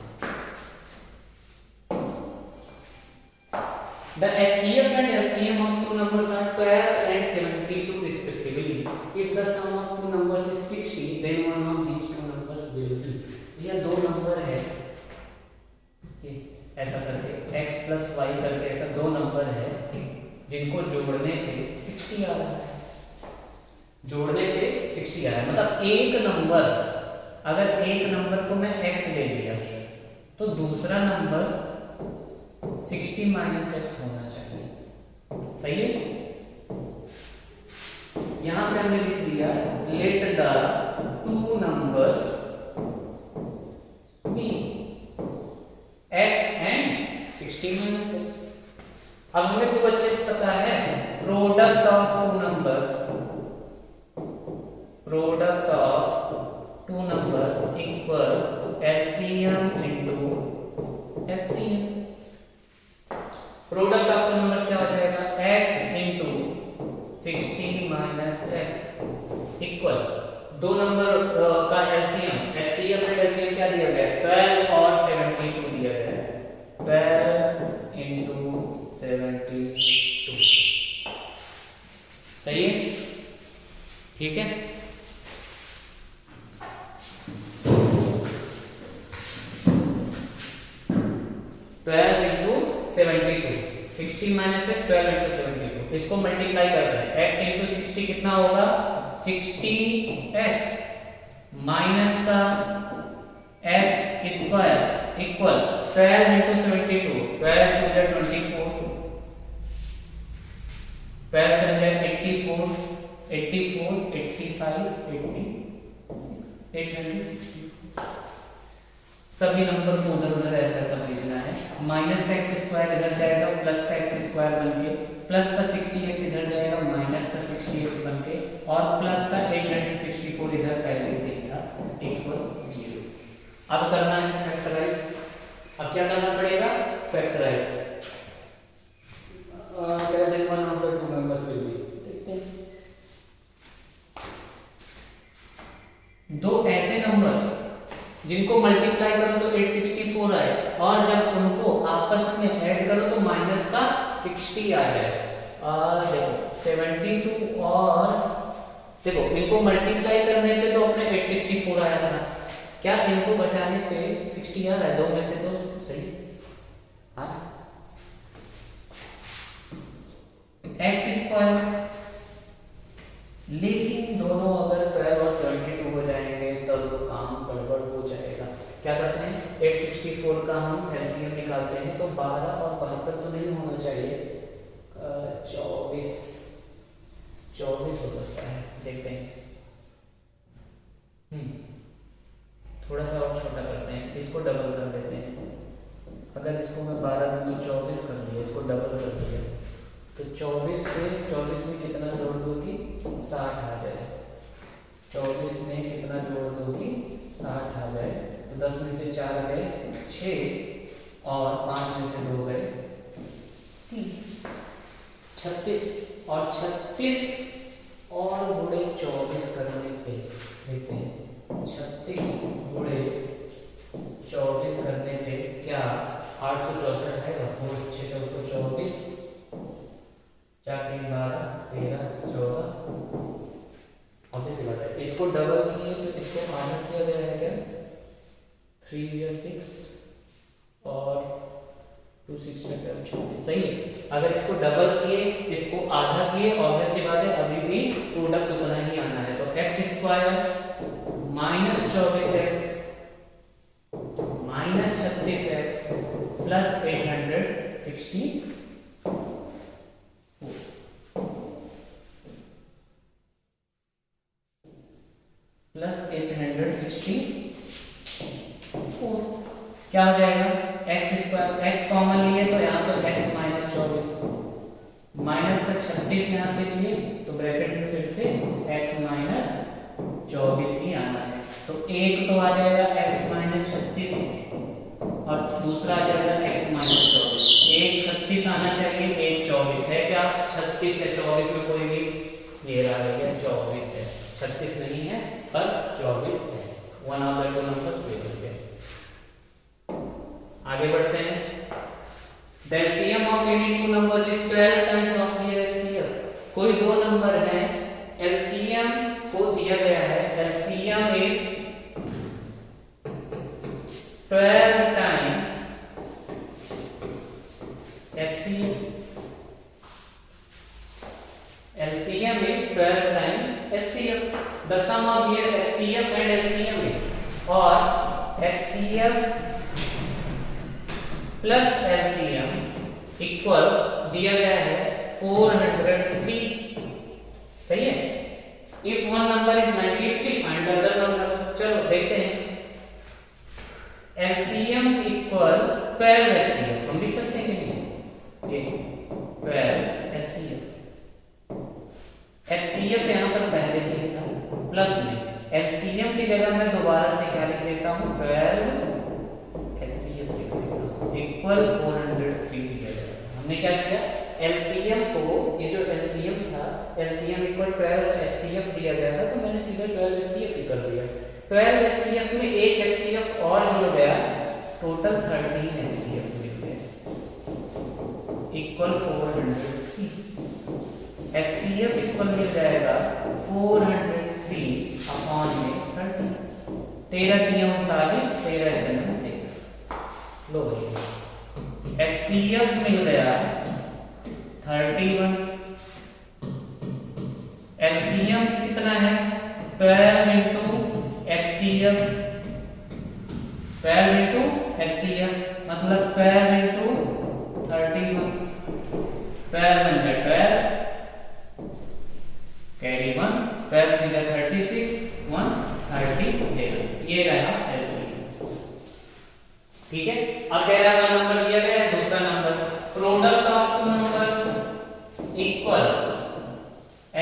The HCF and LCM of two numbers are 12 and 72 respectively. If the sum of two numbers is 60, then one of these two numbers will be. यह दो नंबर है, ऐसा करके x प्लस y करके ऐसा दो नंबर है जिनको जोड़ने पे 60 आ रहा है, जोड़ने पे 60 आ रहा है। मतलब एक नंबर, अगर एक नंबर को मैं x ले लिया तो दूसरा नंबर 60 माइनस x होना चाहिए, सही है। यहां पे हमने लिख दिया let the two numbers be x and 60 minus x। अब हमें खूब अच्छे से पता है product of two numbers equal LCM into HCM. Product of two numbers क्या हो जाएगा, x into 60 minus x equal दो नंबर का एलसीएम, एचसीएम एंड एलसीएम क्या दिया गया, 12 और 72 दिया गया है, 12 इनटू 72। सही है, ठीक है। माइनस 12 इंटू 72, इसको मल्टीप्लाई करते हैं, x इंटू 60 कितना होगा, 60x माइनस का x square equal 12 into 72, 12 to the 24, 12 से 84, 84, 85, 860। सभी नंबर को उधर उधर ऐसा ऐसा भेजना है। माइनस का एक्स स्क्वायर इधर जाएगा, प्लस का एक्स स्क्वायर बनके, प्लस का 60x इधर जाएगा, माइनस का 60x बनके, और प्लस का 864 इधर पहले से ही था, इक्वल 0। अब करना है फैक्टराइज। अब क्या करना पड़ेगा, factorize. One of the two numbers will be, देखते हैं दो ऐसे नंबर जिनको मल्टीप्लाई करो तो 864 आए, और जब उनको आपस में ऐड करो तो माइनस का 60 आ जाए। और देखो 72 और देखो इनको मल्टीप्लाई करने पे तो अपने 864 आया था, क्या इनको घटाने पे 60 आ रहा है, दो में से दो सही आ रहा एक्स स्क्वायर। लेकिन दोनों अगर 12 और 72 हो जाएंगे तब तो काम गड़बड़ हो जाएगा। क्या करते हैं, 864 का हम एलसीएम निकालते हैं, तो 12 और 72 तो नहीं होना चाहिए, 24 हो सकता है, देखते हैं। थोड़ा सा और छोटा करते हैं हैं, इसको डबल कर लेते हैं। अगर इसको मैं 12 दूनी 24 कर लिया, इसको डबल कर दिया, तो 24 से 24 में कितना जोड़ दोगी? 60 आ जाए। 24 में कितना जोड़ दोगी? 60 आ जाए। तो 10 में से 4 गए 6 और 5 में से 2 गए 3, 36। और 36 और गुणे 24 करने पे देखते हैं, 36 गुणे 24 करने पे क्या 864 आएगा? 4 6 4 24, 4 3 12 13 14। ऑब्वियसली बात है, इसको डबल किए तो इसको आधा किया गया है क्या? 3 या 6 और 2 6 36, सही है। अगर इसको डबल किए, इसको आधा किए, ऑब्वियसली बात है अभी भी प्रोडक्ट उतना ही आना है। तो x square minus 24x minus 36x plus 864 plus 864 क्या हो जाएगा? एक्स स्क्वायर, एक्स कॉमन लिए तो यहाँ पर x माइनस 24 माइनस का 36 यहाँ पे लिए, तो ब्रैकेट में फिर से x माइनस 24 ही आना है। तो एक तो आ जाएगा x माइनस 36 और दूसरा आ जाएगा x माइनस 24। एक 36 आना चाहिए, एक 24 है क्या? 36 है, 24 में कोई भी ये रहा है 24 है, 36 नहीं है पर 24 है। One of the two numbers ले लेंगे। आगे बढ़ते हैं। The LCM of any two numbers is 12 times of their LCM। कोई दो नंबर है, LCM को दिया गया है, LCM is 12 times HCF। LCM is 12 times HCF। The sum of their HCF and LCM is, और HCF प्लस LCM इक्वल दिया गया है 403, सही है। If one number is 93 find the other number. चलो देखते हैं। LCM इक्वल 12 HCF, हम लिख सकते हैं कि नहीं? ये 12 HCF। HCF यहाँ पर पहले से ही था, प्लस में LCM की जगह मैं दोबारा से क्या लिख देता हूँ? 12 HCF लिख देता हूँ इक्वल 403 दिया गया। हमने क्या किया? LCM को, ये जो LCM था, LCM इक्वल 12 HCF दिया गया था, तो मैंने सीधे 12 HCF ही कर दिया। 12 HCF में एक HCF और जुड़ गया, टोटल 13 HCF मिल गया इक्वल 403। HCF इक्वल मिल जाएगा 403 अपॉन में 13। 13 3 39, 13 13। लो भाई, HCF मिल गया 31। LCM कितना है? 12 इंटू HCF, 12 इंटू HCF मतलब 12 इंटू 31। 12 बन गया 12 कैरी 1, 12 3 जा 36, 1 37। ये रहा LCM, ठीक है। अब कह रहा है नंबर दिया गया है, दूसरा number product of two numbers equal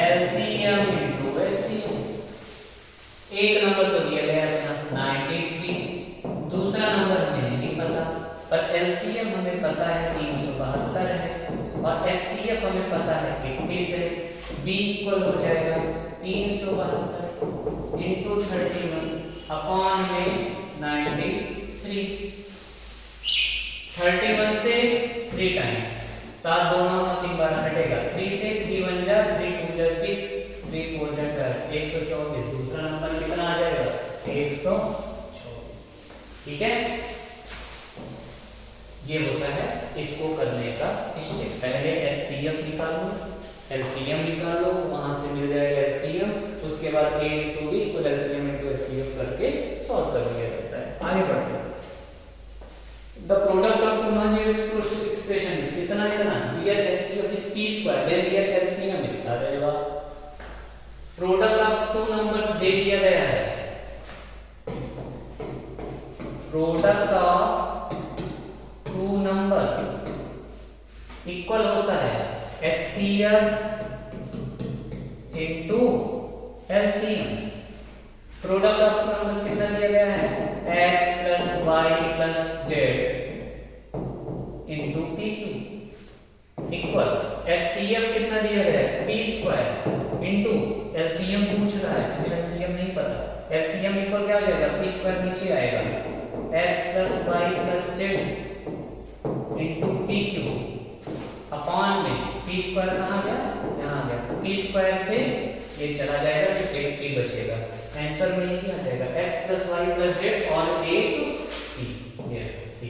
LCM into HCF। एक नंबर तो दिया गया है 93, दूसरा नंबर हमें नहीं पता, पर LCM हमें पता है 372 है और HCF हमें पता है 31 है। B इक्वल हो जाएगा 372 इंटू 31 अपॉन में 93। 31 से 3 टाइम्स, 7 2 9 3 बार हटेगा, 3 से 3 बन जा, 3 2 जा 6, 3 4 जा 12, 124। दूसरा नंबर कितना आ जाएगा? 124, ठीक है। ये होता है इसको करने का स्टेप। पहले HCF निकालो, LCM निकालो, वहां से मिल जाएगा LCM, उसके बाद A इंटू B और LCM इंटू HCF करके सॉल्व कर दिया जाता है। आगे बढ़ते हैं। The product of two nonzero expression कितना इतना here HCF is P square, then here LCM is, अरे वाह। प्रोडक्ट ऑफ टू नंबर्स दे दिया गया है, product of two numbers equal होता है HCF into LCM। Product of two numbers कितना दिया गया है x plus y plus z into p Q equal HCF कितना दिया गया है p स्क्वायर इंटू LCM पूछ रहा है, मुझे LCM नहीं पता। LCM इक्वल क्या हो जाएगा p स्क्वायर नीचे आएगा x plus y plus z into p q upon में p स्क्वायर कहाँ गया यहाँ गया, p स्क्वायर से ये चला जाएगा तो एक p बचेगा। आंसर में यही आ जाएगा x plus y plus z और एक p, ये सी।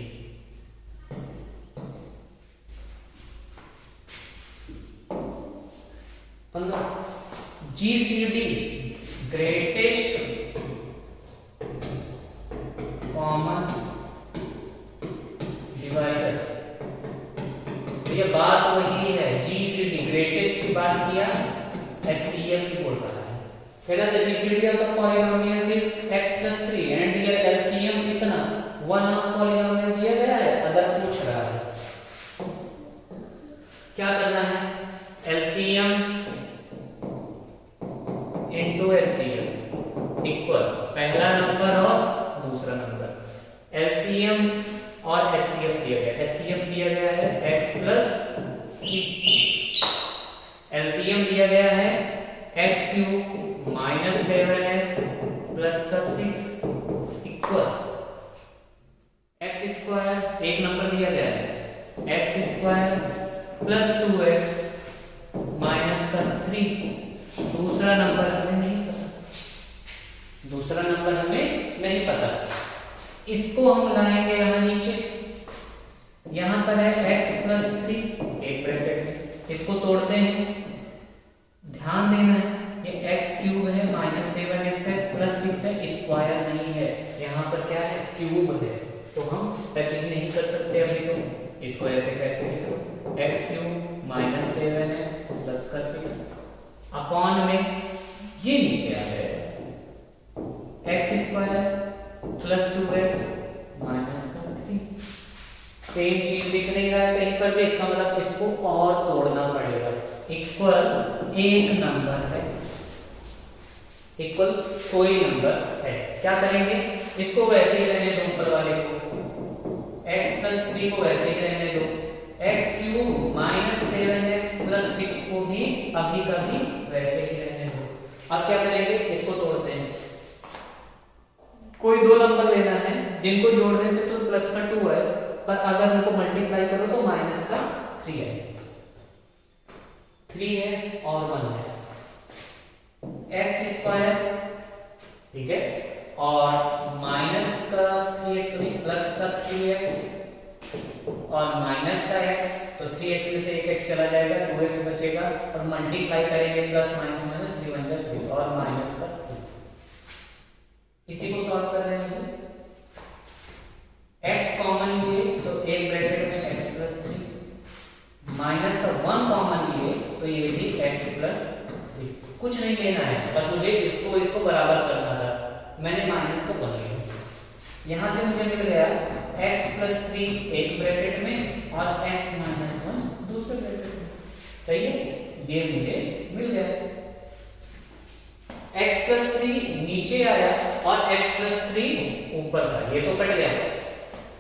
GCD ग्रेटेस्ट कॉमन डिवाइजर, ये बात वही है। GCD ग्रेटेस्ट की बात किया, HCF की बोल रहा है। कह रहा था GCD of the polynomials is x plus 3 and here LCM कितना 1 of polynomial दिया गया है, अगर पूछ रहा है क्या करना है LCM इंटू LCM इक्वल पहला नंबर और दूसरा नंबर। LCM और HCF दिया गया, HCF दिया गया है x प्लस LCM दिया गया है x cube minus 7x plus का 6 इक्वल x स्क्वायर, एक नंबर दिया गया है x square plus 2x minus का 3, दूसरा नंबर हमें नहीं पता, दूसरा नंबर हमें नहीं पता। इसको हम लाएंगे यहाँ नीचे, यहाँ पर है x प्लस 3 एक ब्रैकेट में, इसको तोड़ते हैं। ध्यान देना है ये x क्यूब है माइनस 7x है प्लस 6 है, स्क्वायर नहीं है, यहाँ पर क्या है क्यूब है, तो हम टचिंग नहीं कर सकते अभी। तो इसको ऐसे कैसे लिखो x cube minus 7x plus का 6 अपॉन में ये नीचे आ जाएगा x square plus 2x minus का 3। सेम चीज दिख नहीं रहा है कहीं पर भी, इसका मतलब इसको और तोड़ना पड़ेगा। इक्वल एक नंबर है, इक्वल कोई नंबर है, क्या करेंगे इसको वैसे ही रहने दो, ऊपर वाले को x प्लस 3 को वैसे ही रहने दो, x cube minus 7x plus 6 को भी अभी कभी वैसे ही रहने दो। अब क्या करेंगे इसको तोड़ते हैं, कोई दो नंबर लेना है जिनको जोड़ने पे तो प्लस का 2 है, पर अगर उनको मल्टीप्लाई करो तो माइनस का 3 है, 3 है और 1 है, x स्क्वायर ठीक है और माइनस का 3x तो नहीं प्लस का 3x और माइनस का x, तो 3x में से एक x चला जाएगा 2x बचेगा और मल्टीप्लाई करेंगे प्लस माइनस माइनस 3 बन जाएगा 3 और माइनस का 3। इसी को सॉल्व कर रहे हैं, x कॉमन लिए तो एक ब्रैकेट में x प्लस 3 माइनस का 1 कॉमन लिए तो ये भी x प्लस 3। कुछ नहीं लेना है, बस मुझे इसको बराबर करना था, मैंने माइनस को 1 लिया, यहाँ से मुझे मिल गया x प्लस 3 एक ब्रैकेट में और x माइनस 1 दूसरे ब्रैकेट में। सही है, ये मुझे मिल गया। x प्लस 3 नीचे आया और x प्लस 3 ऊपर था, ये तो कट गया।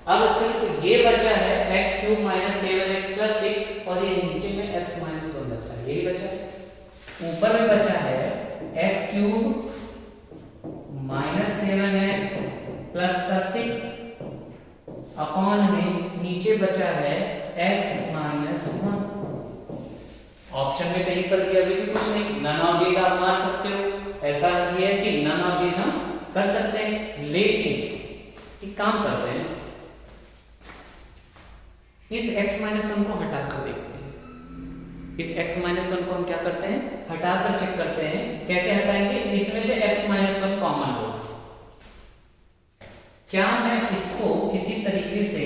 अब सिर्फ ये बचा है x cube minus 7x plus 6 और ये नीचे में x माइनस 1 बचा है, यही बचा है। ऊपर में बचा है x cube minus 7x plus का 6 अपॉन में नीचे बचा है x माइनस 1। ऑप्शन में कहीं पर भी अभी भी कुछ नहीं, नन ऑफ दीज आप मार सकते हो, ऐसा ही है कि नन ऑफ दीज हम कर सकते हैं, लेकिन एक काम करते हैं इस x माइनस 1 को हटाकर देखते हैं। इस x माइनस 1 को हम क्या करते हैं हटाकर चेक करते हैं, कैसे हटाएंगे, इसमें से x माइनस 1 कॉमन हो, क्या मैं इसको किसी तरीके से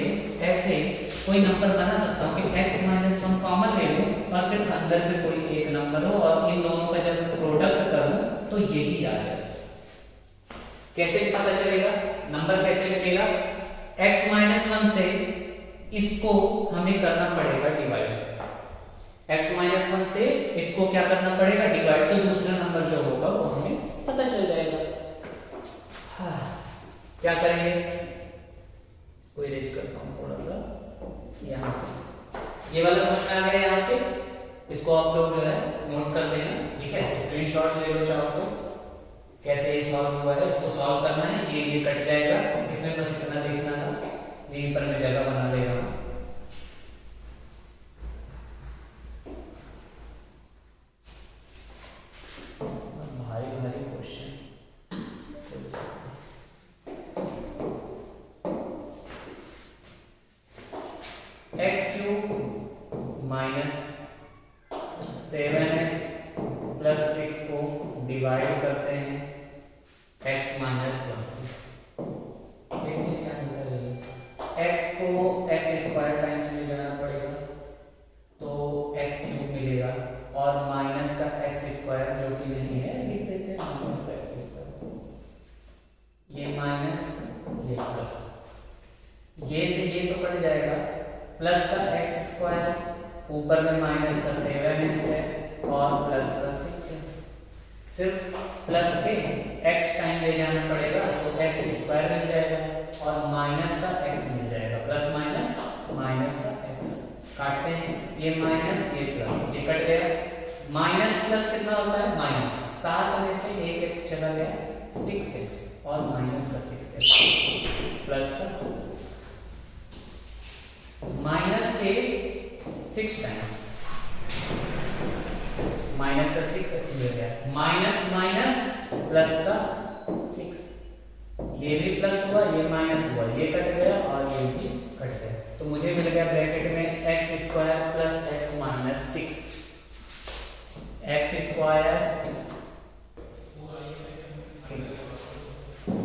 ऐसे कोई नंबर बना सकता हूँ कि x माइनस 1 कॉमन ले लूँ और फिर अंदर में कोई एक नंबर हो और इन दोनों का जब प्रोडक्ट करूँ तो यही आ जाए। कैसे पता चलेगा, नंबर कैसे मिलेगा, x माइनस 1 से इसको हमें करना पड़ेगा डिवाइड। x माइनस 1 से इसको क्या करना पड़ेगा, डिवाइड। तो दूसरा नंबर जो होगा वो हमें पता चल जाएगा। हाँ, क्या करेंगे, इसको इरेज करता हूँ थोड़ा सा यहाँ। ये वाला समझ में आ गया यहाँ पे, इसको आप लोग जो है नोट कर देना, ठीक है। स्क्रीनशॉट ले लो चाहो तो, कैसे ये सॉल्व हुआ है, इसको सॉल्व करना है। ये कट जाएगा, इसमें बस इतना देखना था, यहीं पर मैं जगह बना ले रहा हूँ। भारी भारी question. X cube minus 7x plus 6 को डिवाइड करते हैं x माइनस 1 से। देखते हैं क्या मिलता है। x को x स्क्वायर टाइम्स में जाना पड़ेगा तो x क्यूब मिलेगा, और माइनस का x स्क्वायर जो कि नहीं है लिख देते हैं माइनस का x स्क्वायर। ये माइनस ये प्लस, ये से ये तो कट जाएगा, प्लस का x स्क्वायर, ऊपर में माइनस का 7x है और प्लस का 6 है। सिर्फ प्लस के x टाइम ले जाना पड़ेगा तो x स्क्वायर मिल जाएगा और माइनस का x मिल जाएगा, प्लस माइनस माइनस का x। काटते हैं, ये माइनस ये प्लस, ये कट गया। माइनस प्लस कितना होता है, माइनस 7 में से एक x चला गया 6x और माइनस का 6x प्लस का माइनस के 6 टाइम्स, माइनस का 6x मिल गया, माइनस माइनस प्लस का 6, ये भी प्लस हुआ ये माइनस हुआ, ये कट गया और ये भी कट गया। तो मुझे मिल गया ब्रैकेट में x square plus x minus 6, x square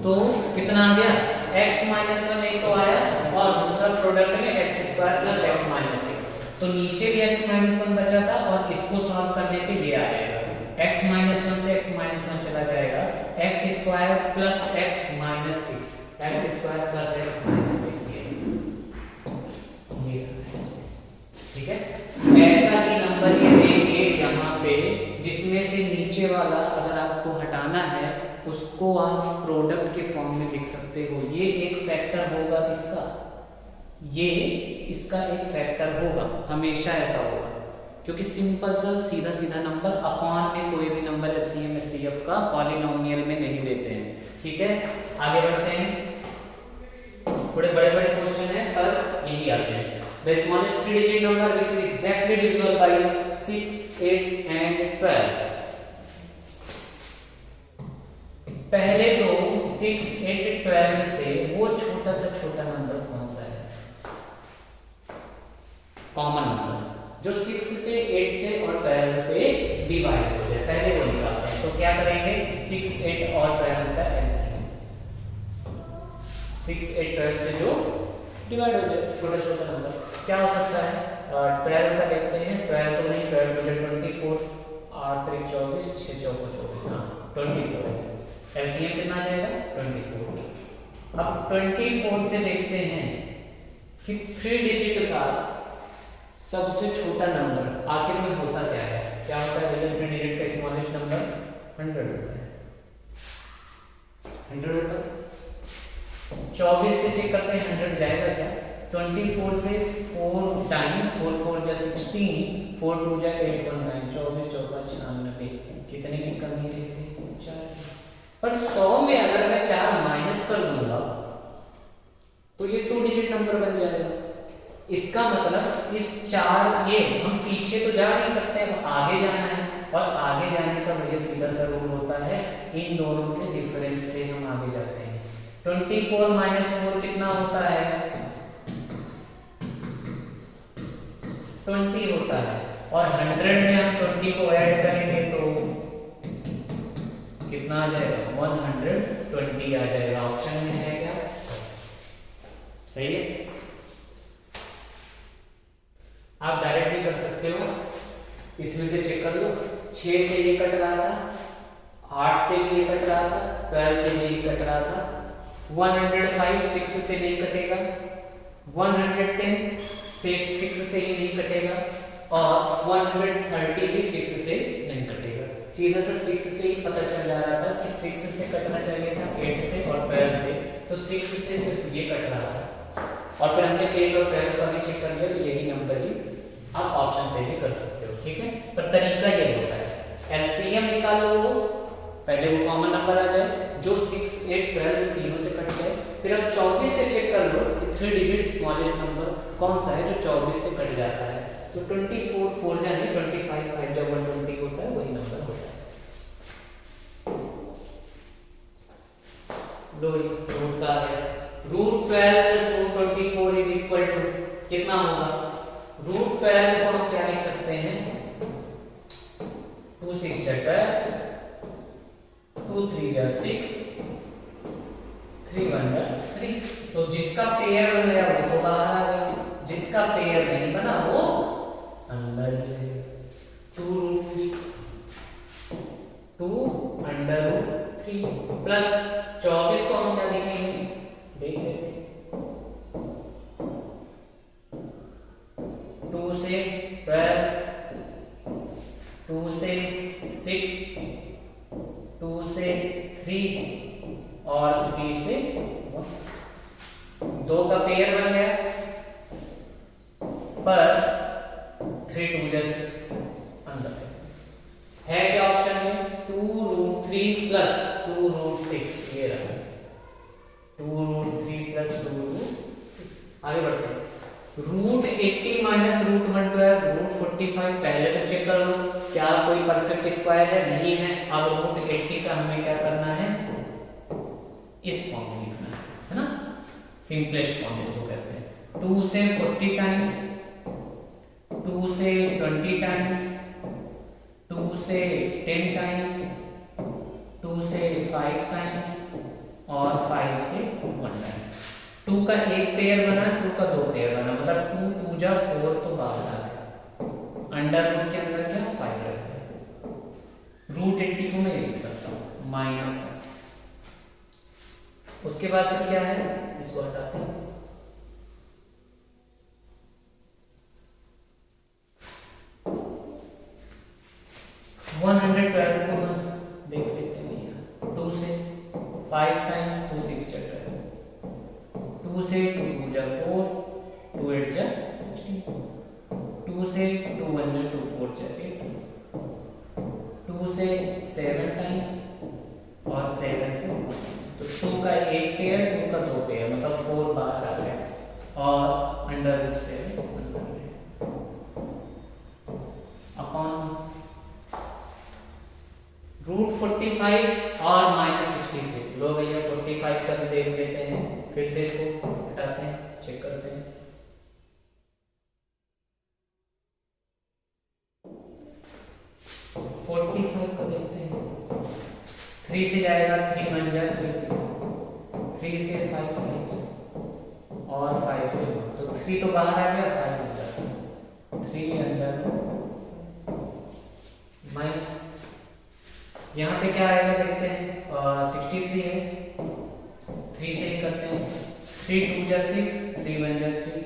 तो कितना आ गया, x माइनस 1 एक तो आया और दूसरा प्रोडक्ट में x square plus x minus 6। तो नीचे भी x माइनस 1 बचा था और इसको सॉल्व करने पे ये आ जाएगा, x माइनस 1 से x माइनस 1 चला जाएगा, x square plus x minus 6, x square plus x minus 6 ये ठीक है। ऐसा ही नंबर ये देंगे यहाँ पे, जिसमें से नीचे वाला अगर आपको हटाना है उसको आप प्रोडक्ट के फॉर्म में लिख सकते हो। ये एक फैक्टर होगा इसका, ये इसका एक फैक्टर होगा, हमेशा ऐसा होगा, क्योंकि सिंपल सा सीधा सीधा नंबर अपॉन में कोई भी नंबर एचसीएम एचसीएफ का पॉलिनोमियल में नहीं देते हैं, ठीक है। आगे बढ़ते हैं, थोड़े बड़े बड़े क्वेश्चन हैं पर यही आते हैं। The smallest 3 digit number which is exactly divisible by 6, 8 and 12। पहले तो 6, 8, 12 से वो छोटा सा छोटा नंबर कौन सा है, कॉमन नंबर जो 6 से 8 से और 12 से डिवाइड हो जाए, पहले वो निकालते हैं। तो क्या करेंगे, 6, 8 और 12 का एलसीएम, 6, 8, 12 से जो डिवाइड हो जाए छोटा छोटा नंबर क्या हो सकता है, 12 का देखते हैं, 12 तो नहीं, 12 हो जाए 24, 8 3 24, 6 4 24, हाँ 24 है, एलसीएम कितना आ जाएगा 24। अब 24 से देखते हैं कि 3 डिजिट का सबसे छोटा नंबर आखिर में होता क्या है, क्या होता है, 3 डिजिट का स्मॉलेस्ट नंबर 100 होता है, 100 होता है। 24 से चेक करते हैं 100 जाएगा क्या, 24 से 4 टाइम 4 4 जा 16, 4 2 जा 8 1 9, 24 4 96, कितने की कमी रहती है 4। पर 100 में अगर मैं 4 माइनस कर दूंगा तो ये 2 डिजिट नंबर बन जाएगा। इसका मतलब इस 4, ये हम पीछे तो जा नहीं सकते, हम आगे जाना है, और आगे जाने का भैया सीधा सा रूल होता है, इन दोनों के डिफरेंस से हम आगे जाते हैं। 24 माइनस 4 कितना होता है, 20 होता है, और 100 में हम 20 को ऐड करेंगे तो कितना आ जाएगा, 120 आ जाएगा। ऑप्शन में है क्या, सही है। आप डायरेक्ट भी कर सकते हो, इसमें से चेक कर लो, 6 से ये कट रहा था, 8 से भी ये कट रहा था, 12 से ये कट रहा था, 105 6 से नहीं कटेगा, 110 से 6 से ही नहीं कटेगा, और 130 भी 6 से नहीं कटेगा। सीधा सा 6 से ही पता चल जा रहा था कि 6 से कटना चाहिए था 8 से और 12 से, तो 6 से सिर्फ ये कट रहा था। और फिर हमने 8 और 12 का भी चेक कर लिया, तो यही नंबर ही आप ऑप्शन से भी कर सकते हो, ठीक है। पर तरीका ये होता है, एलसीएम निकालो, पहले वो कॉमन नंबर आ जाए जो 6, 8, 12 तीनों से कट जाए, फिर अब 24 से चेक कर लो कि 3 डिजिट स्मॉलेस्ट नंबर कौन सा है जो 24 से कट जाता है, तो 24 4 जाने 25 5 जब 120 होता है वही नंबर होता है। लो रूट का है, root 12 plus root 24 is equal to कितना होगा? रूट 12 को हम क्या लिख सकते हैं, 2 6 12, 2 3 जा 6, 3 1 जा 3। तो जिसका पेयर बन गया वो तो बाहर आ गया, जिसका पेयर नहीं बना वो अंदर है। 2 रूट 3 2 अंडर रूट 3 प्लस 24 को हम क्या लिखेंगे देख लेते हैं, 2 से 12, 2 से 6, 2 से 3 और 3 से 1, 2 का पेयर बन गया, पर 3 2 जा 6 अंदर है क्या ऑप्शन में? 2 रूट 3 प्लस 2 रूट 6, ये रहा 2 रूट 3 प्लस 2 रूट 6। आगे बढ़ते हैं, रूट 80 माइनस रूट 112, रूट 45 पहले तो चेक कर लो क्या कोई परफेक्ट स्क्वायर है, नहीं है। अब रूट 80 का हमें क्या करना है, इस फॉर्म में लिखना है ना, सिंपलेस्ट फॉर्म इसको कहते हैं। 2 से 40 टाइम्स, 2 से 20 टाइम्स, 2 से 10 टाइम्स, 2 से 5 टाइम्स और 5 से 1 टाइम। 2 का एक पेयर बना, 2 का 2 पेयर बना, मतलब 2 2 जा 4 तो बाहर आ गया, अंडर रूट के अंदर क्या 5 रह गया। रूट 80 को मैं लिख सकता हूँ माइनस, उसके बाद फिर क्या है, इसको हटाते हैं, वन 112 को देख लेते हैं, 2 से 5 टाइम्स 2 6 चल रहा है, 2 से 2 2 जा 4, 2 8 जा 16, 2 से 2 1 जा 2 4 जा 8, 2 से 7 टाइम्स और 7 से, तो 2 का एक पेयर, 2 का 2 पेयर, मतलब 4 बाहर आ गया और अंडर रूट 7 अपॉन रूट 45 और माइनस 63। लो भैया 45 का भी देख लेते हैं, फिर से इसको हटाते हैं, चेक करते हैं, को देखते हैं, 3 से जाएगा, 3 1 जा 3, 3 से 5 टाइम्स और 5 से 1, तो 3 तो बाहर आ गया, 5 बन जाता, 3 अंडर माइनस, यहाँ पे क्या आएगा देखते हैं, 63 है, 3 से ही करते हैं, 3 2 जा 6, 3 1 जा 3,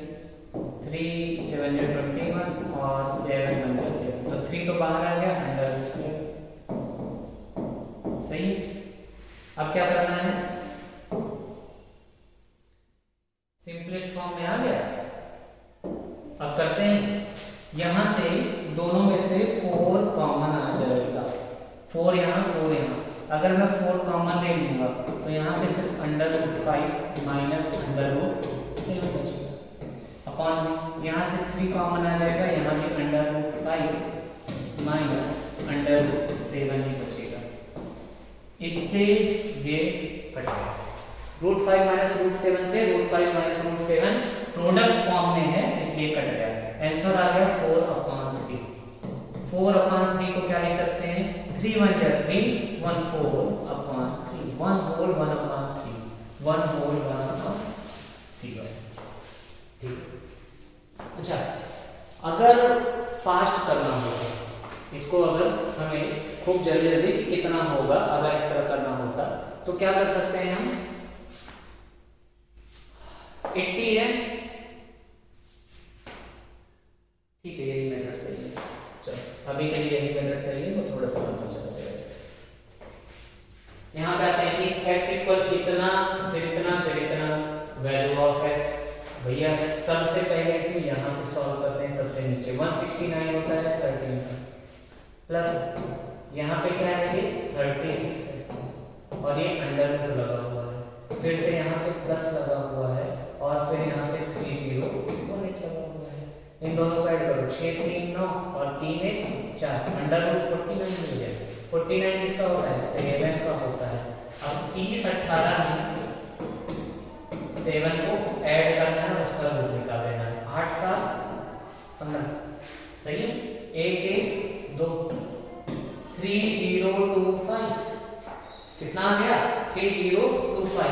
3 7 जा 21 और 7 1 जा 7, तो 3 तो बाहर आ गया, अंडर रूट 7, सही। अब क्या करना है, सिंपलेस्ट फॉर्म में आ गया। अब करते हैं, यहां से दोनों में से 4 कॉमन आ जाएगा, 4 यहाँ 4 यहाँ, अगर मैं 4 कॉमन ले लूंगा तो यहाँ पे सिर्फ under root 5 minus under root 7 बचेगा, अपॉन यहाँ से 3 कॉमन आ जाएगा, यहाँ भी under root 5 minus under root 7 ही बचेगा, इससे ये कटेगा। रूट 5 माइनस रूट 7 से root 5 minus root 7 product form में है, इसलिए कट गया। आंसर आ गया 4/3। 4/3 को क्या लिख सकते हैं, 3 1 जा 3, 1 4/3, 1 whole 1/3, 1 whole 1/7। ठीक। अच्छा, अगर फास्ट करना होगा इसको, अगर हमें खूब जल्दी जल्दी कितना होगा अगर इस तरह करना होता, तो क्या कर सकते हैं हम, 80 है, ठीक है यही मेथड सही है। चलो अभी के लिए यही मेथड सही है, वो थोड़ा सा लंबा चलते हैं। यहाँ पे आते हैं कि x इक्वल इतना फिर इतना फिर इतना, वैल्यू ऑफ x भैया सबसे पहले इसमें यहाँ से सॉल्व करते हैं। सबसे नीचे 169 होता है 13 प्लस यहाँ पे क्या है ये 36 है और ये अंडर रूट लगा हुआ है, फिर से यहाँ पे प्लस लगा हुआ है और फिर यहाँ पे 30 और 1 लगा हुआ है। इन दोनों को ऐड करो, 6 3 9 और 3 1 4, अंडर रूट 49 मिल गया। 49 किसका होता है 7 का होता है। अब 30 18 में 7 को ऐड करना है, उसका रूट निकाल देना है। 8 7 15 सही है। 1 1 2 3025 कितना आ गया 3025।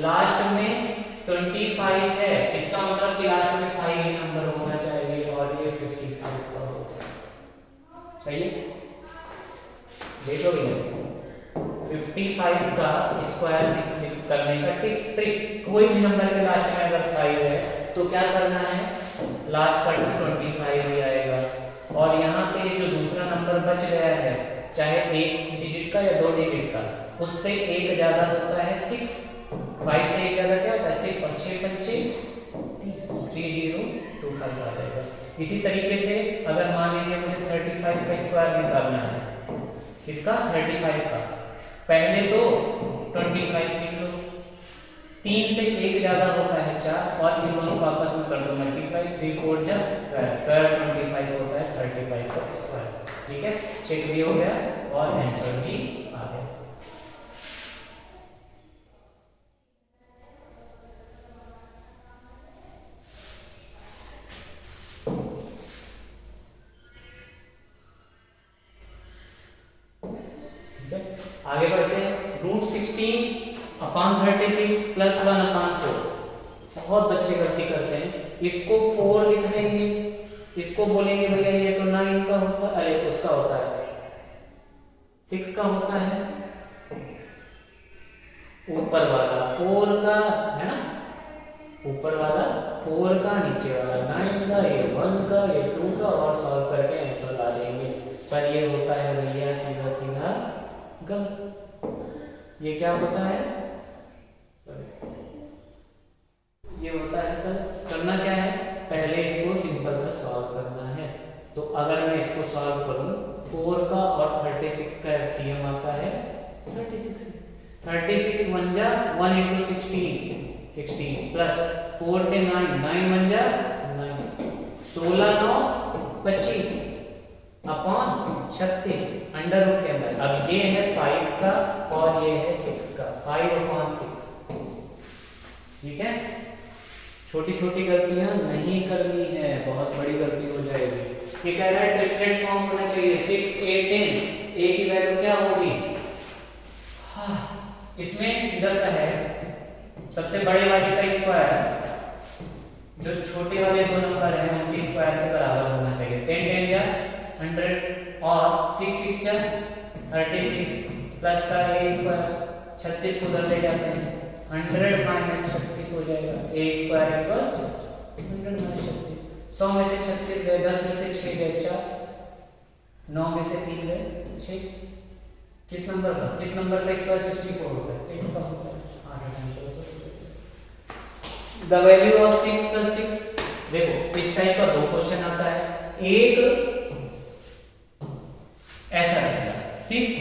लास्ट में 25 है, इसका मतलब कि लास्ट में 5 ही नंबर होना चाहिए और ये 55 का होता है। सही है, देखो भैया 55 का स्क्वायर करने का ट्रिक, कोई भी नंबर के लास्ट में अगर 5 है तो क्या करना है, लास्ट का 25 ही आएगा। और यहाँ पे जो दूसरा नंबर बच गया है, चाहे 1 डिजिट का या 2 डिजिट का, उससे एक ज्यादा होता है 6। 5 से एक ज्यादा क्या होता है 6 और 6 5 30, 3025 आ जाएगा। इसी तरीके से अगर मान लीजिए मुझे 35 का स्क्वायर निकालना है, किसका 35 का, पहले तो 25 लिख लो, 3 से एक ज्यादा होता है 4 और इन दोनों को आपस में कर दो मल्टीप्लाई, 3 4 जा 12 25 होता है 35 का स्क्वायर। ठीक है, चेक भी हो गया और आंसर भी आ गया। आगे बढ़ते हैं। √16/36 + 1/4। बहुत बच्चे गलती करते हैं, इसको 4 लिख देंगे, इसको बोलेंगे भैया ये तो 9 का होता है, अरे उसका होता है 6 का होता है, ऊपर वाला 4 का है ना, ऊपर वाला 4 का, नीचे वाला 9 का, ये 1 का, ये 2 का, और सॉल्व करके आंसर ला देंगे। पर ये होता है भैया सीधा सीधा गलत। ये क्या होता है, ये होता है गलत। करना क्या है, पहले इसको सिंपल सा सॉल्व करना है। तो अगर मैं इसको सॉल्व करूं, 4 का और 36 का एलसीएम आता है 36। 36 1 जा 1 × 16 16 प्लस 4 से 9 9 1 जा 9, 16 9 25 अपॉन 36 अंडर रूट के अंदर। अब ये है 5 का और ये है 6 का, 5/6। ठीक है, छोटी छोटी गलतियां नहीं करनी है, बहुत बड़ी गलती हो जाएगी। ये कह रहा है ट्रिपलेट फॉर्म होना चाहिए 6 8 10, a की वैल्यू क्या होगी, हाँ इसमें सीधा सा है, सबसे बड़े वाले का स्क्वायर जो छोटे वाले दो नंबर है उनके स्क्वायर के बराबर होना चाहिए। 10 10 या 100 और 6 6 जा 36 प्लस का a स्क्वायर, 36 को उधर ले जाते हैं, 100 - 36 हो जाएगा, a स्क्वायर इक्वल 100 - 36। 100 में से 36 गए, 10 में से 6 गए 4, 9 में से 3 गए 6। किस नंबर का, किस नंबर का स्क्वायर 64 होता है, 8 का होता है, 8 द वैल्यू ऑफ 6 + 6। देखो इस टाइप का 2 क्वेश्चन आता है, एक ऐसा रहेगा 6 -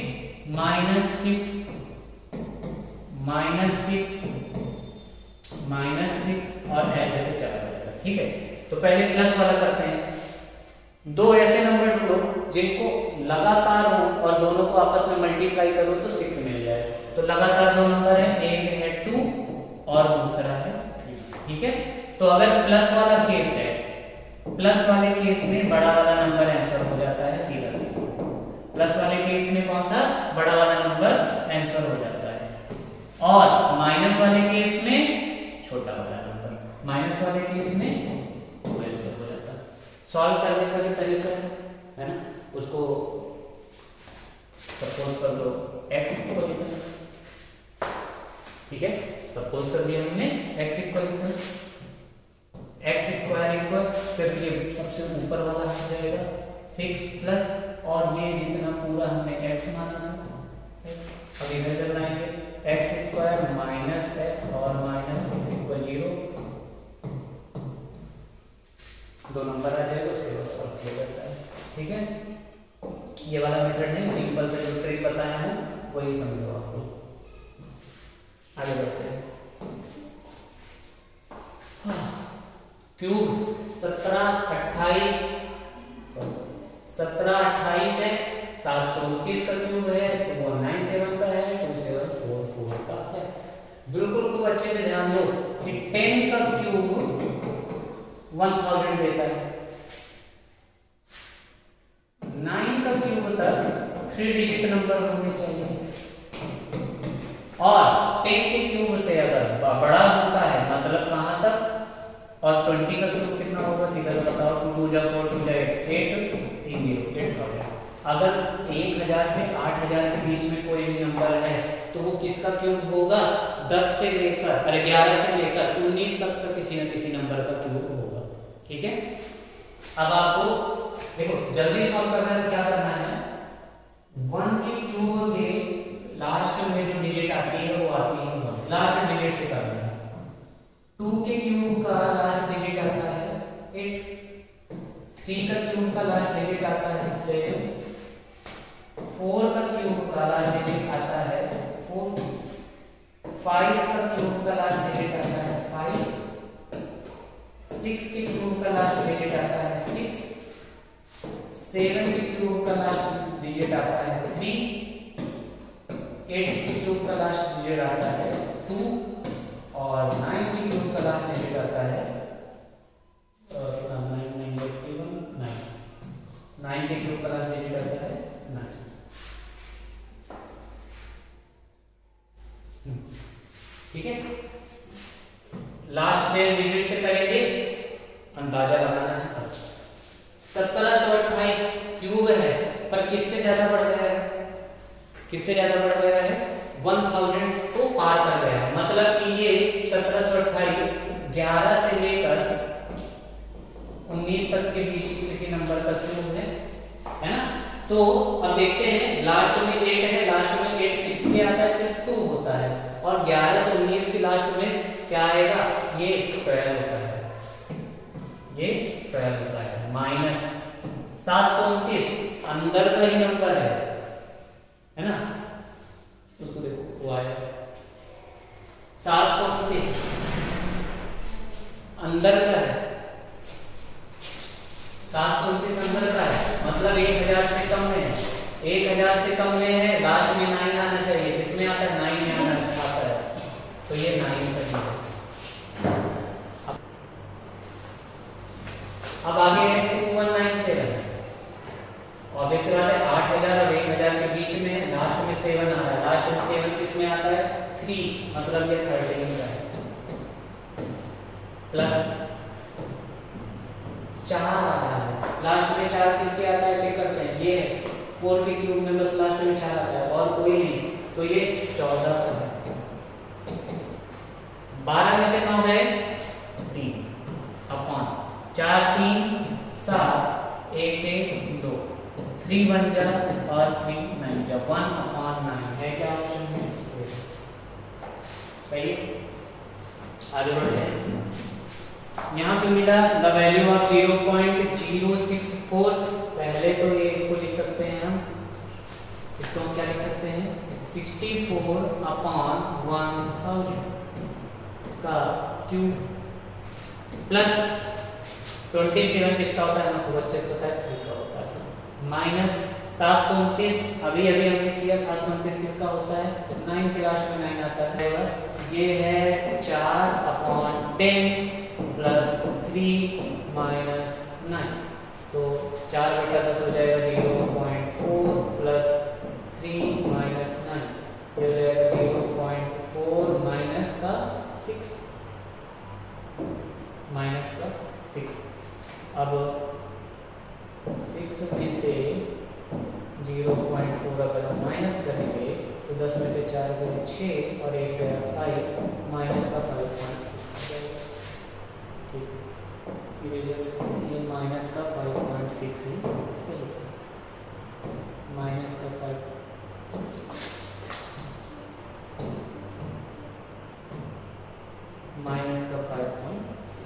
6 -6 और ऐसे ऐसे चला जाएगा। ठीक है, तो पहले प्लस वाला करते हैं। 2 ऐसे नंबर ढूंढो जिनको लगातार हो और दोनों को आपस में मल्टीप्लाई करो तो 6 मिल जाए। तो लगातार 2 नंबर है, एक है 2 और दूसरा है 3। ठीक है, तो अगर प्लस वाला केस है, प्लस वाले केस में बड़ा वाला नंबर आंसर हो जाता है सीधा सीधा। प्लस वाले केस में कौन सा, बड़ा वाला नंबर आंसर हो जाता है, और माइनस वाले केस में छोटा वाला नंबर, माइनस वाले केस में आंसर हो जाता है। सॉल्व करने का भी तरीका है ना, उसको सपोज कर दो x को लिखना, ठीक है, सपोज कर दिया हमने x equal x square equal, फिर ये सबसे ऊपर वाला आ जाएगा 6 प्लस, और ये जितना पूरा हमने एक्स माना था x, अब इधर जब लाएंगे एक्स स्क्वायर माइनस एक्स और माइनस 6 इक्वल 0, दो नंबर आ जाएगा, उसके बाद सॉल्व किया जाता है। ठीक है, ये वाला मेथड नहीं, सिंपल से जो ट्रिक बताया हूँ वही समझो आपको। आगे बढ़ते हैं। क्यूब 17 28 है, 729 का क्यूब है, 197 का है, 2744 का है। बिल्कुल खूब अच्छे से ध्यान दो कि 10 का क्यूब 1000 देता है, 9 का क्यूब तक 3 डिजिट नंबर होने चाहिए, और 10 के क्यूब से अगर बड़ा होता है मतलब कहां तक, और 20 का क्यूब कितना होगा सीधा बताओ, 2 2 जा 4 2 जा 8 8,000। अगर 1000 से 8000 के बीच में कोई भी नंबर है तो वो किसका क्यूब होगा, 10 से लेकर 11 से लेकर 19 तक का किसी न किसी नंबर का क्यूब होगा। ठीक है, अब आपको देखो जल्दी सॉल्व करना है तो क्या करना है, 1 के क्यूब के लास्ट में जो डिजिट आती है वो आती है 1, लास्ट डिजिट से करना है। 2 के क्यूब का लास्ट डिजिट आता है 8, 3 का क्यूब का लास्ट डिजिट आता है 7, 4 का क्यूब का लास्ट डिजिट आता है 4, 5 का क्यूब का लास्ट डिजिट आता है 5, 6 के क्यूब का लास्ट डिजिट आता है 6, 7 के क्यूब का लास्ट डिजिट आता है 3, 8 के क्यूब का लास्ट डिजिट आता है 2, और 9 के क्यूब का लास्ट डिजिट आता है 9 के क्यूब का लास्ट डिजिट आता है 9। ठीक है, लास्ट में डिजिट से करेंगे, अंदाजा लगाना है बस। 1728 क्यूब है पर किससे ज्यादा बढ़ गया है, किससे ज्यादा बढ़ गया है, 1000 को पार कर गया है, मतलब कि ये 1728 11 से लेकर 19 तक के बीच की किसी नंबर का क्यूब है ना। तो अब देखते हैं, लास्ट में 8 है, लास्ट में 8 किसके आता है, सिर्फ 2 होता है, और 11 से 19 के लास्ट में क्या आएगा, ये 12 होता है, ये 12 होता है, माइनस 729 अंदर का ही नंबर है ना, उसको देखो वो आया 729 अंदर का है, 729 अंदर का है, मतलब 1000 से कम में है, 1000 से कम में है, लास्ट में 9 आना चाहिए, किसमें आता है 9 में आता है, तो ये 9 का है। अब आगे है 2197, ऑब्वियस बात है 8000 और 1000 के बीच में है, लास्ट में 7 आ रहा है, लास्ट में 7 किसमें आता है 3, मतलब ये 13 का है, प्लस 4 आ रहा है, लास्ट में 4 किसके आता है चेक करते हैं, ये 4 के क्यूब में बस लास्ट में 4 आता है और कोई नहीं, तो ये 14 का है। 12 में से 9 गए 3 अपॉन 4 3 7 1 1 2 3 1 जा और 3 9 जा 1 अपॉन 9 है क्या ऑप्शन में, सही है। आगे बढ़ते हैं, यहाँ पे मिला द वैल्यू ऑफ 0.064, पहले तो ये इसको लिख सकते हैं हम, इसको हम क्या लिख सकते हैं 64 अपॉन 1000 का क्यूब प्लस 27 किसका होता है हमको अच्छे से पता है 3 का होता है, माइनस 729 अभी अभी हमने किया, 729 किसका होता है 9 के लास्ट में 9 आता है, ये है 4 अपॉन 10 प्लस 3 माइनस 9, तो 4 बटा 10 हो जाएगा 0.4 प्लस 3 माइनस 9, ये हो जाएगा 0.4 माइनस का 6, माइनस का 6। अब 6 में से 0.4 अगर हम माइनस करेंगे तो 10 में से 4 गए 6 और 1 गया 5, माइनस का 5.6 ठीक। ये माइनस का 5.6 है, सही था, माइनस का 5 माइनस का 5.6।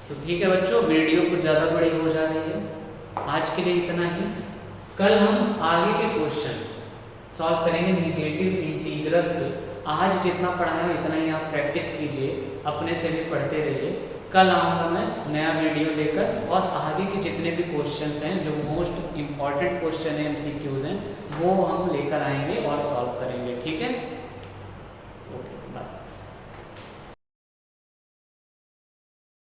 तो ठीक है बच्चों, वीडियो कुछ ज़्यादा बड़ी हो जा रही है, आज के लिए इतना ही। कल हम आगे के क्वेश्चन सॉल्व करेंगे नेगेटिव इंटीग्रल पे। आज जितना पढ़ा है इतना ही आप प्रैक्टिस कीजिए, अपने से भी पढ़ते रहिए। कल आऊँगा मैं नया वीडियो लेकर, और आगे के जितने भी क्वेश्चंस हैं जो मोस्ट इम्पॉर्टेंट क्वेश्चन है, MCQs हैं, वो हम लेकर आएंगे और सॉल्व करेंगे। ठीक है।